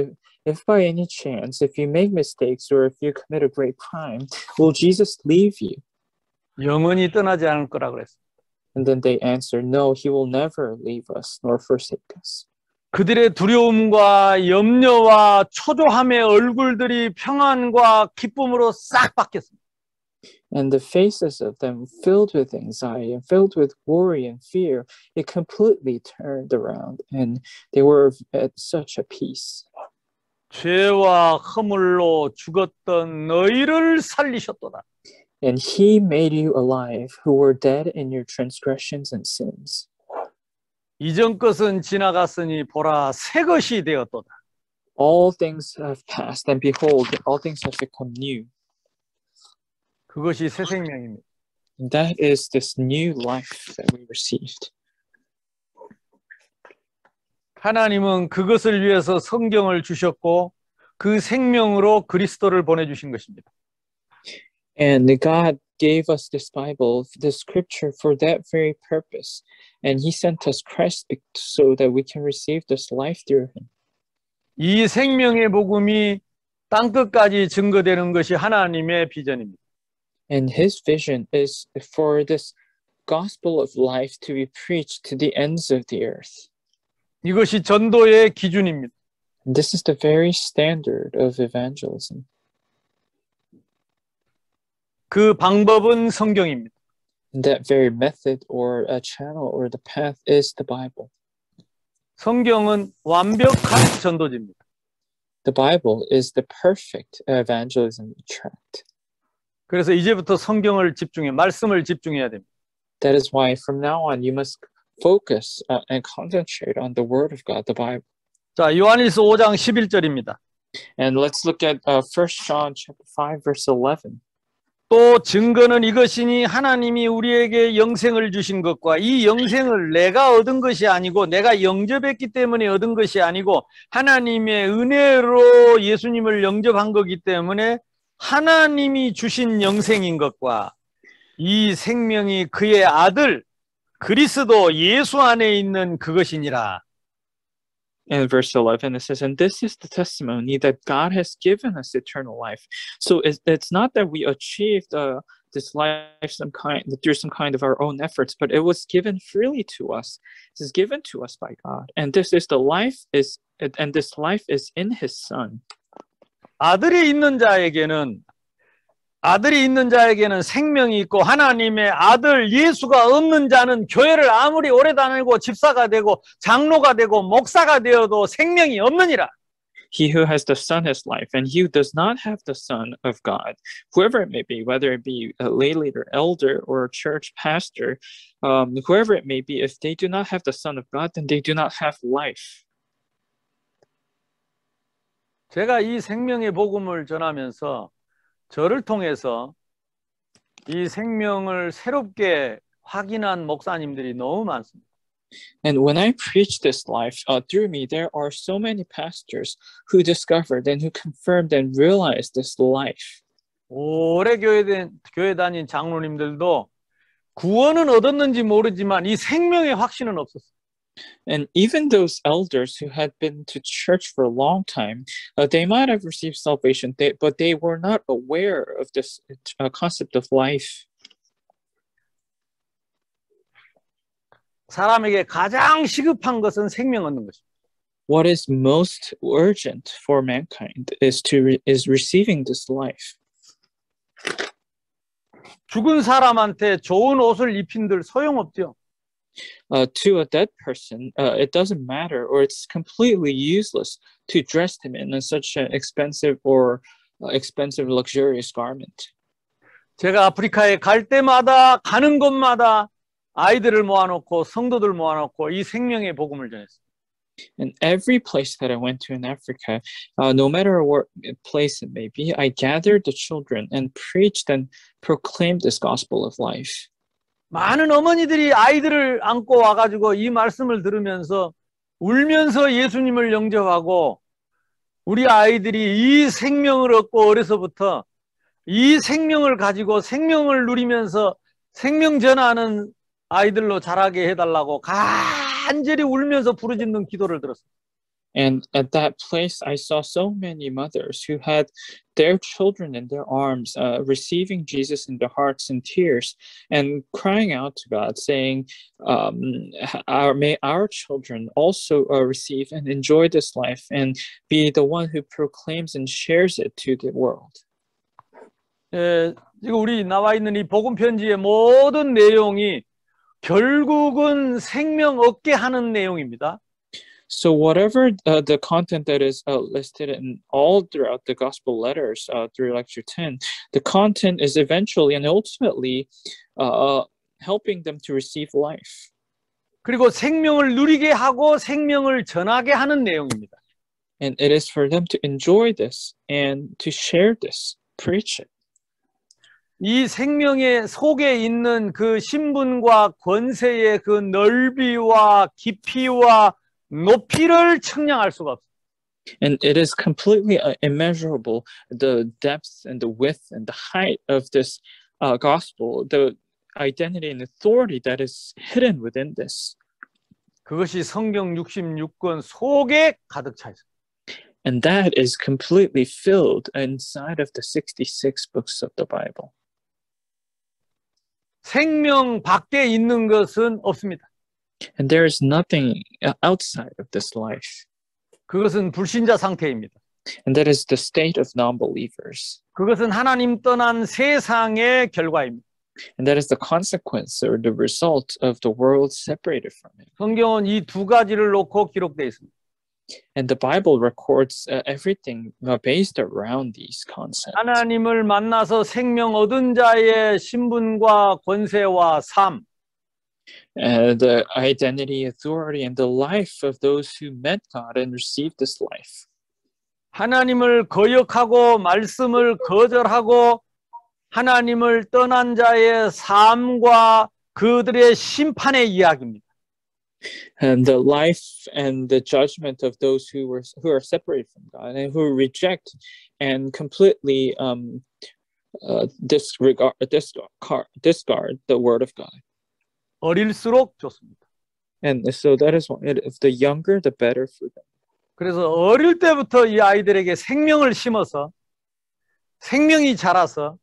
C: if by any chance, if you make mistakes or if you commit a great crime, will Jesus leave you?
A: 영원히 떠나지 않을 거라고 그랬습니다.
C: And then they answered, no, he will never leave us nor forsake us.
A: 그들의 두려움과 염려와 초조함의 얼굴들이 평안과 기쁨으로 싹 바뀌었습니다.
C: And the faces of them filled with anxiety and filled with worry and fear, it completely turned around and they were at such a peace.
A: 죄와 허물로 죽었던 너희를 살리셨도다.
C: And he made you alive who were dead in your transgressions and sins.
A: 이전 것은 지나갔으니 보라 새 것이 되었도다.
C: All things have passed and behold, all things have become new.
A: 그것이 새 생명입니다.
C: And that is this new life that we received.
A: 하나님은 그것을 위해서 성경을 주셨고 그 생명으로 그리스도를 보내주신 것입니다.
C: And God gave us this Bible, this scripture for that very purpose. And he sent us Christ so that we can receive this life through him.
A: 이 생명의 복음이 땅끝까지 증거되는 것이 하나님의 비전입니다.
C: And his vision is for this gospel of life to be preached to the ends of the earth.
A: 이것이 전도의 기준입니다.
C: And this is the very standard of evangelism.
A: 그 방법은 성경입니다.
C: And that very method or a channel or the path is the Bible.
A: 성경은 완벽한 전도지입니다.
C: The Bible is the perfect evangelism tract.
A: 그래서 이제부터 성경을 말씀을 집중해야 됩니다.
C: That is why from now on you must focus and concentrate on the Word of God, the Bible.
A: 자, 요한일서 5장 11절입니다.
C: And let's look at 1 John chapter 5, verse 11.
A: 또 증거는 이것이니 하나님이 우리에게 영생을 주신 것과 이 영생을 내가 얻은 것이 아니고 내가 영접했기 때문에 얻은 것이 아니고 하나님의 은혜로 예수님을 영접한 거기 때문에 하나님이 주신 영생인 것과 이 생명이 그의 아들 그리스도 예수 안에 있는 그것이니라.
C: In verse 11, it says, and this is the testimony that God has given us eternal life. So it's not that we achieved this life through some kind of our own efforts, but it was given freely to us. It is given to us by God. And this is this life is in his Son.
A: 아들이 있는 자에게는 생명이 있고 하나님의 아들 예수가 없는 자는 교회를 아무리 오래 다니고 집사가 되고 장로가 되고 목사가 되어도 생명이 없느니라.
C: He who has the Son has life, and he who does not have the Son of God, whoever it may be, whether it be a lay leader, elder, or a church pastor, whoever it may be, if they do not have the Son of God, then they do not have life.
A: 제가 이 생명의 복음을 전하면서 저를 통해서 이 생명을 새롭게 확인한 목사님들이 너무 많습니다.
C: And when I preach this life, through me, there are so many pastors who discovered and who confirmed and realized this life.
A: 오래 교회 다닌 장로님들도 구원은 얻었는지 모르지만 이 생명의 확신은 없었어요.
C: And even those elders who had been to church for a long time, they might have received salvation, but they were not aware of this concept of life.
A: 사람에게 가장 시급한 것은 생명 얻는 것입니다.
C: What is most urgent for mankind is receiving this life.
A: 죽은 사람한테 좋은 옷을 입힌들 소용없죠.
C: to a dead person, it doesn't matter, or it's completely useless to dress him in such an expensive or expensive luxurious garment.
A: 제가 아프리카에 갈 때마다 가는 곳마다 아이들을 모아놓고 성도들 모아놓고 이 생명의 복음을 전했어요.
C: And every place that I went to in Africa, no matter what place it may be, I gathered the children and preached and proclaimed this gospel of life.
A: 많은 어머니들이 아이들을 안고 와가지고 이 말씀을 들으면서 울면서 예수님을 영접하고 우리 아이들이 이 생명을 얻고 어려서부터 이 생명을 가지고 생명을 누리면서 생명 전하는 아이들로 자라게 해달라고 간절히 울면서 부르짖는 기도를 들었어요.
C: And at that place, I saw so many mothers who had their children in their arms, receiving Jesus in their hearts in tears and crying out to God, saying, may our children also receive and enjoy this life and be the one who proclaims and shares it to the world.
A: 지금 우리 나와 있는 이 복음 편지의 모든 내용이 결국은 생명 얻게 하는 내용입니다.
C: So whatever the content that is listed in all throughout the gospel letters through lecture 10, the content is eventually and ultimately helping them to receive life.
A: 그리고 생명을 누리게 하고 생명을 전하게 하는 내용입니다.
C: And it is for them to enjoy this and to share this, preach it.
A: 이 생명의 속에 있는 그 신분과 권세의 그 넓이와 깊이와 높이를 측량할 수가 없어요.
C: And it is completely immeasurable, the depth and the width and the height of this gospel, the identity and authority that is hidden within this.
A: 그것이 성경 66권 속에 가득 차 있어요.
C: And that is completely filled inside of the 66 books of the Bible.
A: 생명 밖에 있는 것은 없습니다.
C: And there is nothing outside of this life.
A: 그것은 불신자 상태입니다.
C: And that is the state of non-believers.
A: 그것은 하나님 떠난 세상의 결과입니다.
C: And that is the consequence or the result of the world separated from it.
A: 성경은 이 두 가지를 놓고 기록되어 있습니다.
C: And the Bible records everything based around these concepts.
A: 하나님을 만나서 생명 얻은 자의 신분과 권세와 삶.
C: The identity, authority, and the life of those who met God and received this life.
A: 하나님을 거역하고 말씀을 거절하고 하나님을 떠난 자의 삶과 그들의 심판의 이야기입니다.
C: And the life and the judgment of those who are separated from God and who reject and completely discard the word of God.
A: 어릴수록 좋습니다.
C: And so that is why if the younger, the better for them.
A: 그래서 어릴 때부터 이 아이들에게 생명을 심어서 생명이 자라서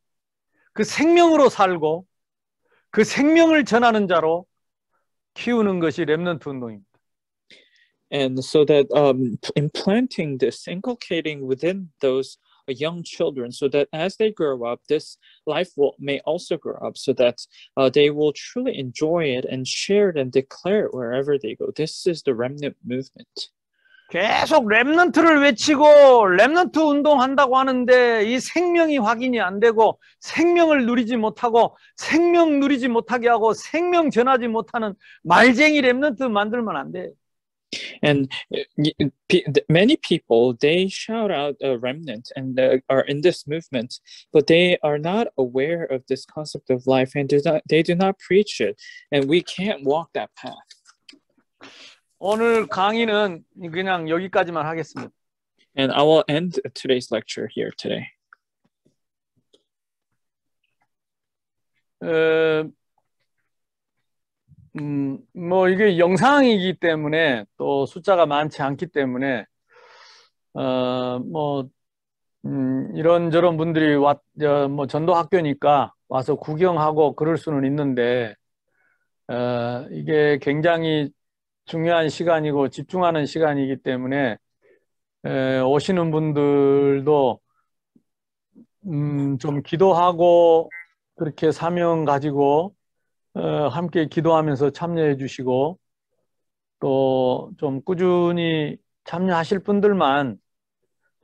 A: 그 생명으로 살고 그 생명을 전하는 자로 키우는 것이 렘넌트 운동입니다.
C: And so that implanting this, inculcating within those young children, so that as they grow up, this life may also grow up, so that they will truly enjoy it and share it and declare it wherever they go. This is the remnant movement.
A: 계속 렘넌트를 외치고 렘넌트 운동한다고 하는데 이 생명이 확인이 안 되고 생명을 누리지 못하고 생명 누리지 못하게 하고 생명 전하지 못하는 말쟁이 렘넌트 만들면 안 돼.
C: And many people, they shout out a remnant and are in this movement, but they are not aware of this concept of life and they do not preach it. And we can't walk that path.
A: 오늘 강의는 그냥 여기까지만 하겠습니다.
C: And I will end today's lecture here today.
A: 뭐 이게 영상이기 때문에 또 숫자가 많지 않기 때문에 이런저런 분들이 뭐 전도 학교니까 와서 구경하고 그럴 수는 있는데 이게 굉장히 중요한 시간이고 집중하는 시간이기 때문에 오시는 분들도 좀 기도하고 그렇게 사명 가지고 함께 기도하면서 참여해 주시고 또 좀 꾸준히 참여하실 분들만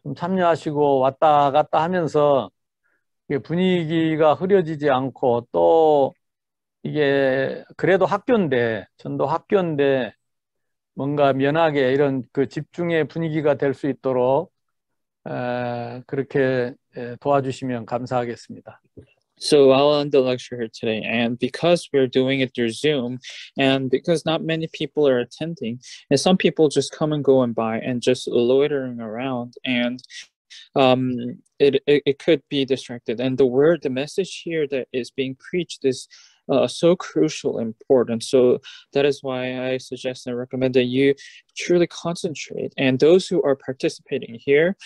A: 좀 참여하시고 왔다 갔다 하면서 이게 분위기가 흐려지지 않고 또 이게 그래도 학교인데 전도 학교인데 뭔가 면하게 이런 그 집중의 분위기가 될 수 있도록 그렇게 도와주시면 감사하겠습니다.
C: So I'll end the lecture here today. And because we're doing it through Zoom, and because not many people are attending, and some people just come and go and by and just loitering around, and it could be distracted. And the message here that is being preached is so crucial, important. So that is why I suggest and recommend that you truly concentrate. And those who are participating here,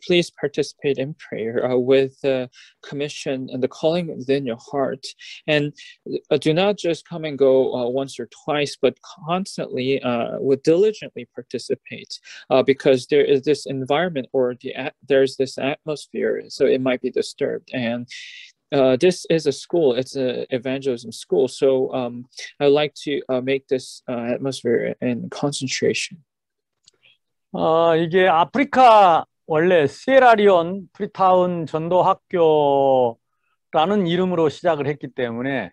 C: please participate in prayer with the commission and the calling within your heart. And do not just come and go once or twice, but constantly would diligently participate because there is this environment or there's this atmosphere, so it might be disturbed. And this is a school, it's an evangelism school. So I like to make this atmosphere in concentration.
A: 이게 아프리카 원래 시에라리온 프리타운 전도학교라는 이름으로 시작을 했기 때문에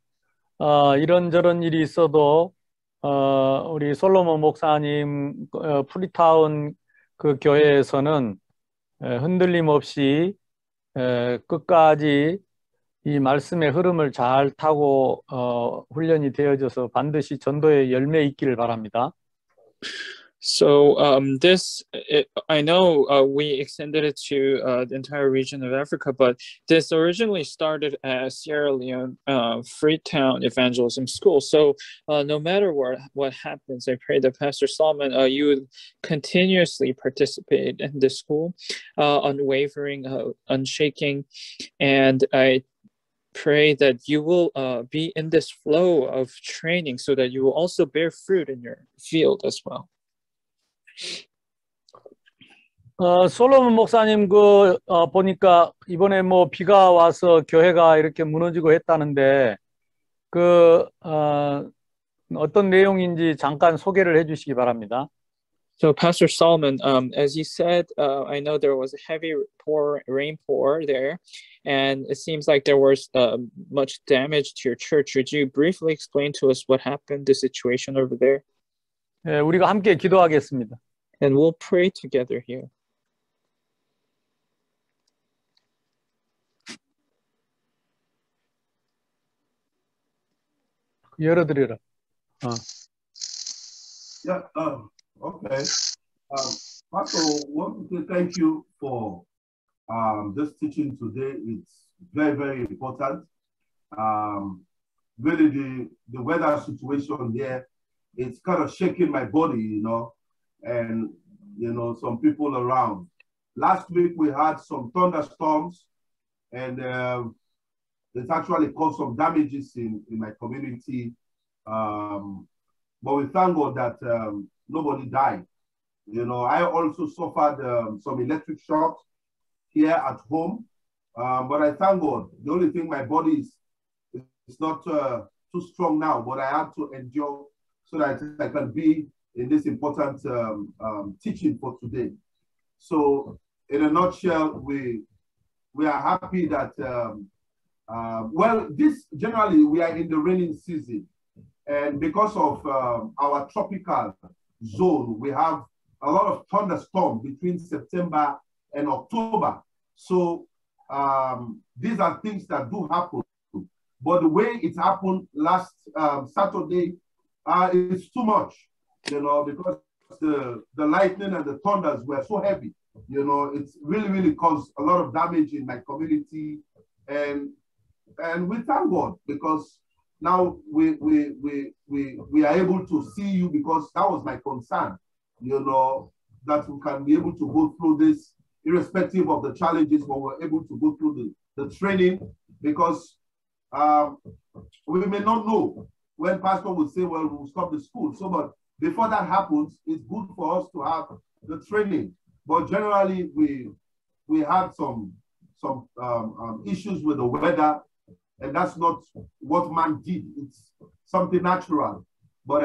A: 이런저런 일이 있어도 우리 솔로몬 목사님 프리타운 그 교회에서는 흔들림 없이 끝까지 이 말씀의 흐름을 잘 타고 훈련이 되어져서 반드시 전도의 열매 있기를 바랍니다.
C: So I know we extended it to the entire region of Africa, but this originally started as Sierra Leone Freetown Evangelism School. So no matter what happens, I pray that Pastor Solomon, you would continuously participate in this school, unwavering, unshaking, and I pray that you will be in this flow of training so that you will also bear fruit in your field as well.
A: 솔로몬 목사님 보니까 이번에 뭐 비가 와서 교회가 이렇게 무너지고 했다는데 어떤 내용인지 잠깐 소개를 해주시기 바랍니다.
C: So Pastor Solomon, as you said, I know there was a heavy rain pour there, and it seems like there was much damage to your church. Would you briefly explain to us what happened, the situation over there?
A: 네, 우리가 함께 기도하겠습니다.
C: And we'll pray together here.
A: 열어드리라.
D: Yeah, okay. Pastor, want to thank you for this teaching today. It's very, very important. Really, the weather situation here, it's kind of shaking my body, you know, and, you know, some people around. Last week, we had some thunderstorms, and it's actually caused some damages in my community. But we thank God that nobody died. You know, I also suffered some electric shocks here at home. But I thank God. The only thing, my body is not too strong now, but I have to endure so that I can be in this important teaching for today. So in a nutshell, we are happy that, well, generally we are in the raining season. And because of our tropical zone, we have a lot of thunderstorms between September and October. So these are things that do happen. But the way it happened last Saturday, it's too much, you know, because the lightning and the thunders were so heavy. You know, it's really caused a lot of damage in my community. And we thank God because now we are able to see you, because that was my concern, you know, that we can be able to go through this irrespective of the challenges, but we're able to go through the training, because we may not know when pastor will say, well, we'll stop the school. So, but before that happens, it's good for us to have the training. But generally, we had some issues with the weather, and that's not what man did. It's something natural. But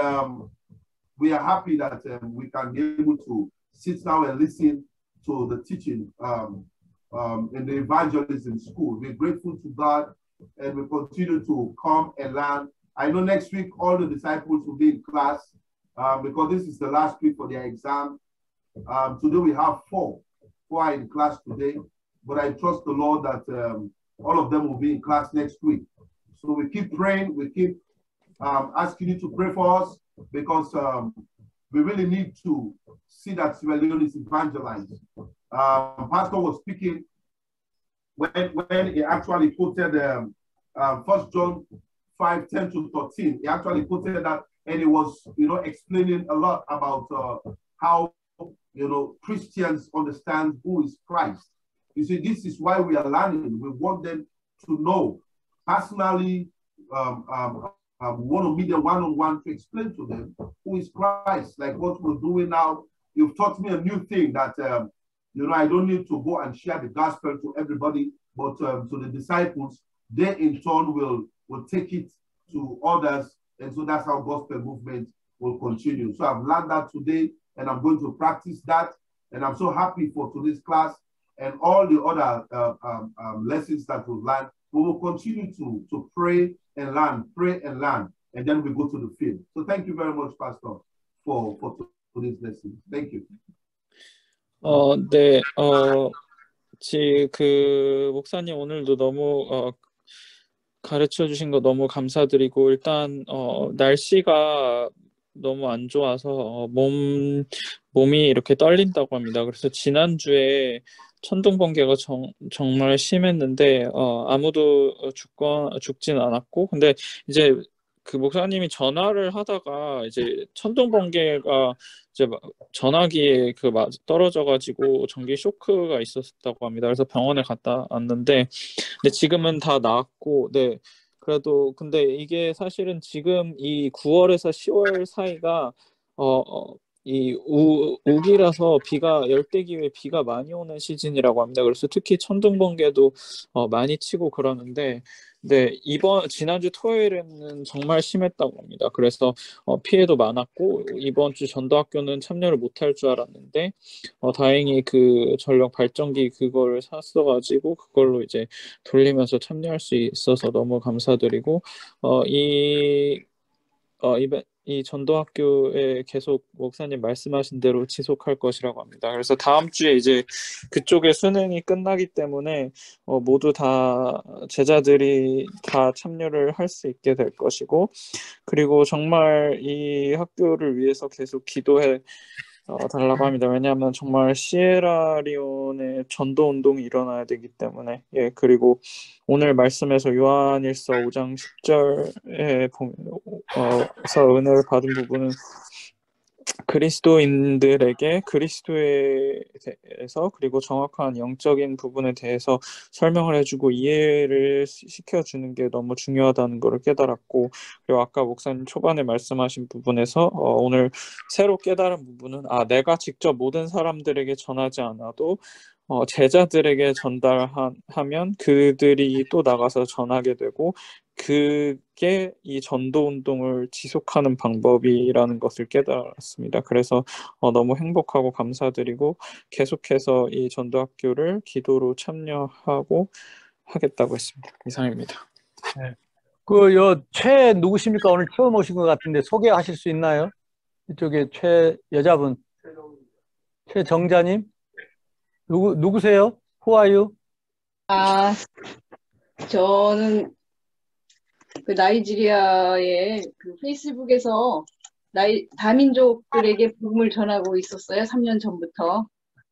D: we are happy that we can be able to sit down and listen to the teaching in the evangelism school. We're grateful to God, and we continue to come and learn. I know next week all the disciples will be in class because this is the last week for their exam. Today we have four who are in class today, but I trust the Lord that all of them will be in class next week. So we keep praying, we keep asking you to pray for us, because we really need to see that Sierra Leone is evangelized. Pastor was speaking when he actually quoted 1 John 5:10-13. He actually quoted that, and he was, explaining a lot about how, Christians understand who is Christ. You see, this is why we are learning. We want them to know personally. We want to meet them one-on-one to explain to them who is Christ, like what we're doing now. You've taught me a new thing that, I don't need to go and share the gospel to everybody, but to the disciples. They in turn will take it to others. And so that's how gospel movement will continue. So I've learned that today, and I'm going to practice that. And I'm so happy for today's class and all the other lessons that we've learned. We will continue to pray and learn, and then we go to the field. So thank you very much, Pastor, for today's lesson. Thank you.
C: 네, 목사님 오늘도 너무 가르쳐 주신 거 너무 감사드리고, 일단 날씨가 너무 안 좋아서 몸이 이렇게 떨린다고 합니다. 그래서 지난주에 천둥 번개가 정말 심했는데 아무도 죽진 않았고, 근데 이제 그 목사님이 전화를 하다가 이제 천둥 번개가 이제 전화기에 떨어져가지고 전기 쇼크가 있었다고 합니다. 그래서 병원에 갔다 왔는데, 근데 지금은 다 나았고, 네. 그래도 근데 이게 사실은 지금 이 9월에서 10월 사이가 이 우기라서 열대 기후에 비가 많이 오는 시즌이라고 합니다. 그래서 특히 천둥 번개도 많이 치고 그러는데, 네, 지난주 토요일에는 정말 심했다고 합니다. 그래서 피해도 많았고, 이번 주 전도학교는 참여를 못할 줄 알았는데 다행히 그 전력 발전기 그거를 샀어가지고 그걸로 이제 돌리면서 참여할 수 있어서 너무 감사드리고, 이 전도학교에 계속 목사님 말씀하신 대로 지속할 것이라고 합니다. 그래서 다음 주에 이제 그쪽에 수능이 끝나기 때문에 모두 다 제자들이 다 참여를 할 수 있게 될 것이고, 그리고 정말 이 학교를 위해서 계속 기도해 달라고 합니다. 왜냐하면 정말 시에라리온의 전도 운동이 일어나야 되기 때문에. 예, 그리고 오늘 말씀에서 요한일서 5장 10절에 서 은혜를 받은 부분은 그리스도인들에게 그리스도에 대해서, 그리고 정확한 영적인 부분에 대해서 설명을 해주고 이해를 시켜주는 게 너무 중요하다는 것을 깨달았고, 그리고 아까 목사님 초반에 말씀하신 부분에서 오늘 새로 깨달은 부분은 내가 직접 모든 사람들에게 전하지 않아도 제자들에게 전달하면 그들이 또 나가서 전하게 되고, 그게 이 전도 운동을 지속하는 방법이라는 것을 깨달았습니다. 그래서 너무 행복하고 감사드리고, 계속해서 이 전도학교를 기도로 참여하고 하겠다고 했습니다. 이상입니다.
A: 네. 최 누구십니까? 오늘 처음 오신 것 같은데 소개하실 수 있나요? 이쪽에 여자분 최정자님, 누구세요? Who are you?
F: 저는 그 나이지리아의 그 페이스북에서 다민족들에게 복음을 전하고 있었어요. 3년 전부터.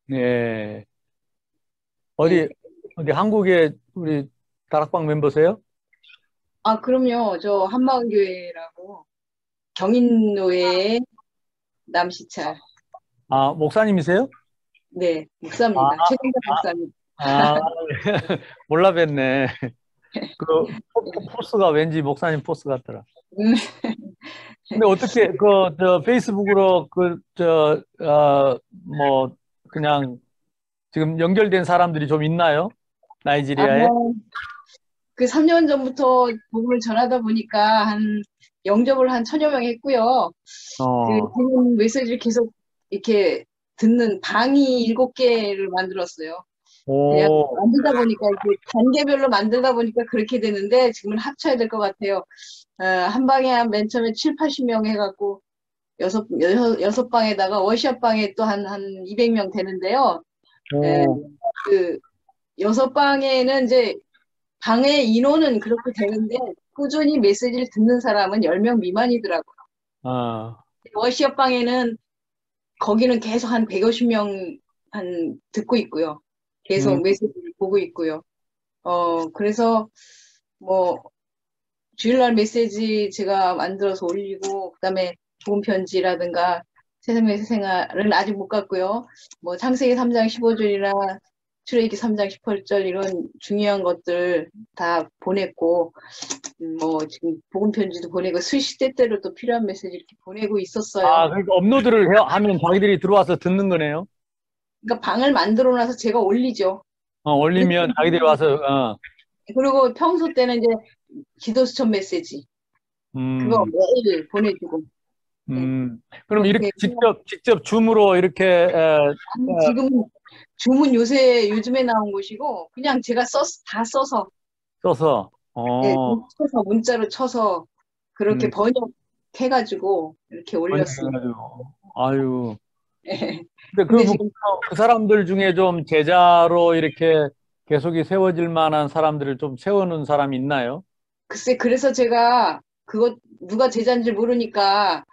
A: 네. 어디 한국에 우리 다락방 멤버세요?
F: 그럼요. 저 한마을교회라고 경인노회의 남시찰.
A: 목사님이세요?
F: 네, 목사입니다. 최정자 목사님.
A: 몰라 뵀네. 포스가 왠지 목사님 포스 같더라. 근데 어떻게 페이스북으로 그냥 지금 연결된 사람들이 좀 있나요? 나이지리아에?
F: 그 3년 전부터 복음을 전하다 보니까 영접을 한 1000여 명 했고요. 지금 메시지를 계속 이렇게 듣는 방이 7개를 만들었어요. 그냥 만들다 보니까 이렇게 단계별로 만들다 보니까 그렇게 되는데 지금은 합쳐야 될 것 같아요. 한 방에 맨 처음에 7, 80명 해갖고 여섯 방에다가 워시업 방에 또 한 200명 되는데요. 그 6방에는 이제 방의 인원은 그렇게 되는데 꾸준히 메시지를 듣는 사람은 10명 미만이더라고요. 워시업 방에는 거기는 계속 한 150명 듣고 있고요. 계속 메시지를 보고 있고요. 그래서 뭐 주일날 메시지 제가 만들어서 올리고 그다음에 복음 편지라든가 세상의 생활은 아직 못 갔고요. 뭐 창세기 3장 15절이나 출애굽기 3장 18절 이런 중요한 것들 다 보냈고 뭐 지금 복음 편지도 보내고 시시때때로 또 필요한 메시지 이렇게 보내고 있었어요.
A: 그러니까 업로드를 하면 자기들이 들어와서 듣는 거네요?
F: 그러니까 방을 만들어 놔서 제가 올리죠.
A: 올리면 자기들이 와서
F: 그리고 평소 때는 이제 기도 수첩 메시지 그거 매일 보내주고.
A: 그럼 이렇게 직접 줌으로 이렇게
F: 지금 줌은 요즘에 나온 것이고 그냥 제가 다 써서 네, 쳐서 문자로 쳐서 그렇게 번역해가지고 이렇게 올렸어요.
A: 아유.
F: 네.
A: 근데 그 사람들 중에 좀 제자로 이렇게 계속이 세워질 만한 사람들을 좀 세워놓은 사람이 있나요?
F: 글쎄, 그래서 제가 그거 누가 제자인지 모르니까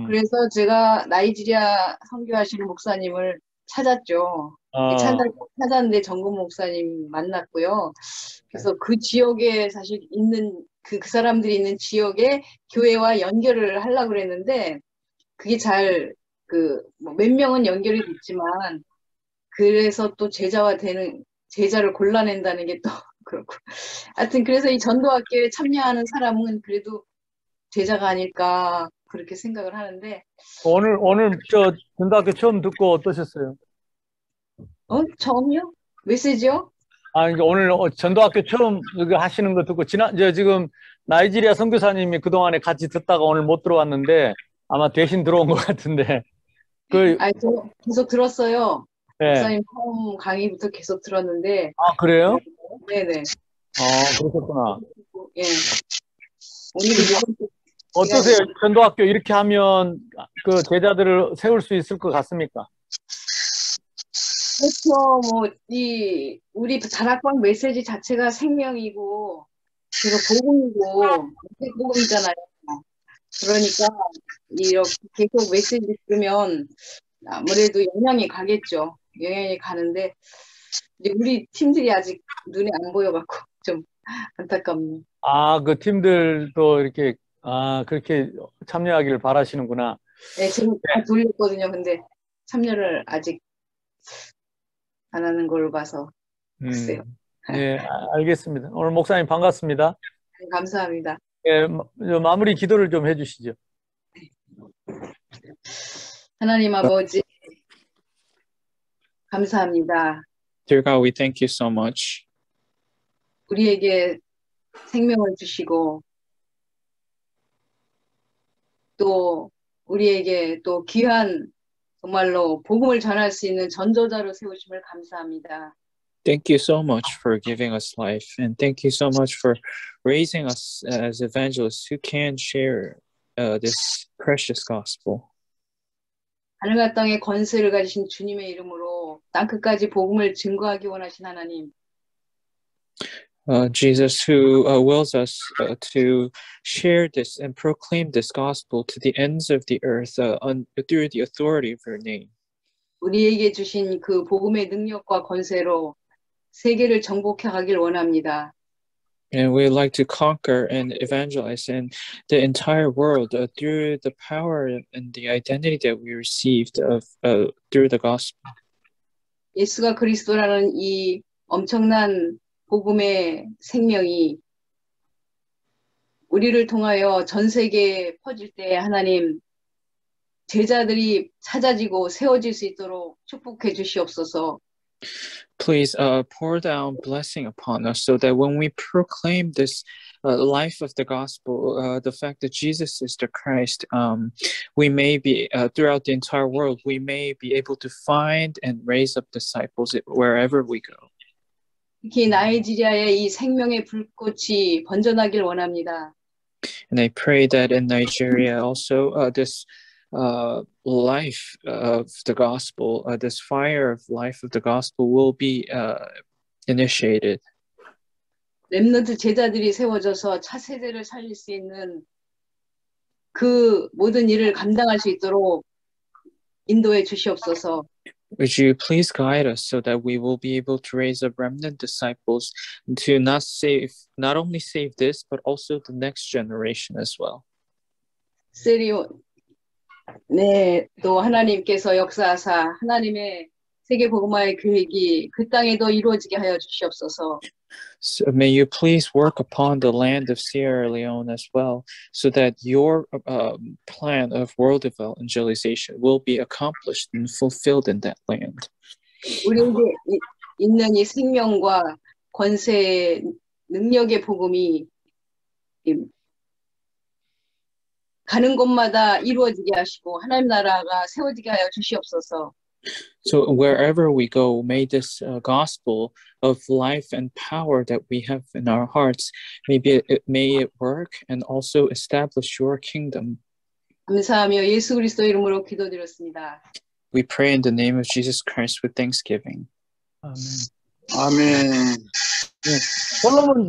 F: 그래서 제가 나이지리아 선교하시는 목사님을 찾았죠. 찾았는데 정금 목사님 만났고요. 그래서 그 지역에 사실 있는 그 사람들이 있는 지역에 교회와 연결을 하려고 그랬는데 그게 잘 뭐 몇 명은 연결이 됐지만 그래서 또 제자를 골라낸다는 게 또 그렇고. 하여튼 그래서 이 전도학교에 참여하는 사람은 그래도 제자가 아닐까 그렇게 생각을 하는데.
A: 오늘 저 전도학교 처음 듣고 어떠셨어요?
F: 처음이요? 메시지요?
A: 그러니까 오늘 전도학교 처음 하시는 거 듣고 지금 나이지리아 선교사님이 그동안에 같이 듣다가 오늘 못 들어왔는데 아마 대신 들어온 것 같은데.
F: 저 계속 들었어요.
A: 네.
F: 목사님 처음 강의부터 계속 들었는데.
A: 그래요?
F: 네네.
A: 그러셨구나.
F: 예. 오늘이
A: 어떠세요? 전도학교 이렇게 하면 그 제자들을 세울 수 있을 것 같습니까?
F: 그렇죠. 우리 다락방 메시지 자체가 생명이고, 그리고 복음이잖아요. 그러니까, 이렇게 계속 메시지 들으면 아무래도 영향이 가겠죠. 영향이 가는데, 우리 팀들이 아직 눈에 안 보여갖고, 좀 안타깝네요.
A: 그 팀들도 이렇게, 그렇게 참여하기를 바라시는구나.
F: 네, 지금 다 돌렸거든요. 근데 참여를 아직 안 하는 걸로 봐서. 글쎄요.
A: 네, 알겠습니다. 오늘 목사님 반갑습니다.
F: 네, 감사합니다.
A: 예, 마무리 기도를 좀 해주시죠.
F: 하나님 아버지, 감사합니다.
C: Dear God, we thank you so much.
F: 우리에게 생명을 주시고, 또 우리에게 또 귀한 정말로 복음을 전할 수 있는 전도자로 세우심을 감사합니다.
C: Thank you so much for giving us life, and thank you so much for raising us as evangelists who can share this precious gospel.
F: 하늘과 땅의 권세를 가지신 주님의 이름으로 땅끝까지 복음을 증거하기 원하신 하나님.
C: Jesus, who wills us to share this and proclaim this gospel to the ends of the earth through the authority of your name.
F: 우리에게 주신 그 복음의 능력과 권세로 세계를 정복해 가길 원합니다.
C: And we would like to conquer and evangelize in the entire world through the power and the identity that we received through the gospel.
F: 예수가 그리스도라는 이 엄청난 복음의 생명이 우리를 통하여 전 세계에 퍼질 때 하나님 제자들이 찾아지고 세워질 수 있도록 축복해 주시옵소서.
C: Please pour down blessing upon us so that when we proclaim this life of the gospel, the fact that Jesus is the Christ, we may be, throughout the entire world, we may be able to find and raise up disciples wherever we go.
F: 특히 나이지리아의 이 생명의 불꽃이 번져나길 원합니다.
C: And I pray that in Nigeria also this life of the gospel, this fire of life of the gospel will be initiated.
F: 렘넌트 제자들이 세워져서 차세대를 살릴 수 있는 그 모든 일을 감당할 수 있도록 인도해 주시옵소서.
C: Would you please guide us so that we will be able to raise up remnant disciples to not only save this, but also the next generation as well.
F: 네, 또 하나님께서 역사하사 하나님의 세계 복음화의 계획이 그 땅에도 이루어지게 하여 주시옵소서.
C: So may you please work upon the land of Sierra Leone as well, so that your plan of world evangelization will be accomplished and fulfilled in that land.
F: 우리에게 있는 이 생명과 권세, 능력의 복음이 가는 곳마다 이루어지게 하시고 하나님 나라가 세워지게 하여 주시옵소서.
C: So wherever we go, may this gospel of life and power that we have in our hearts, may it work and also establish your kingdom.
F: 감사하며 예수 그리스도 이름으로 기도드렸습니다.
C: We pray in the name of Jesus Christ with thanksgiving.
A: 아멘. 아멘. 솔로몬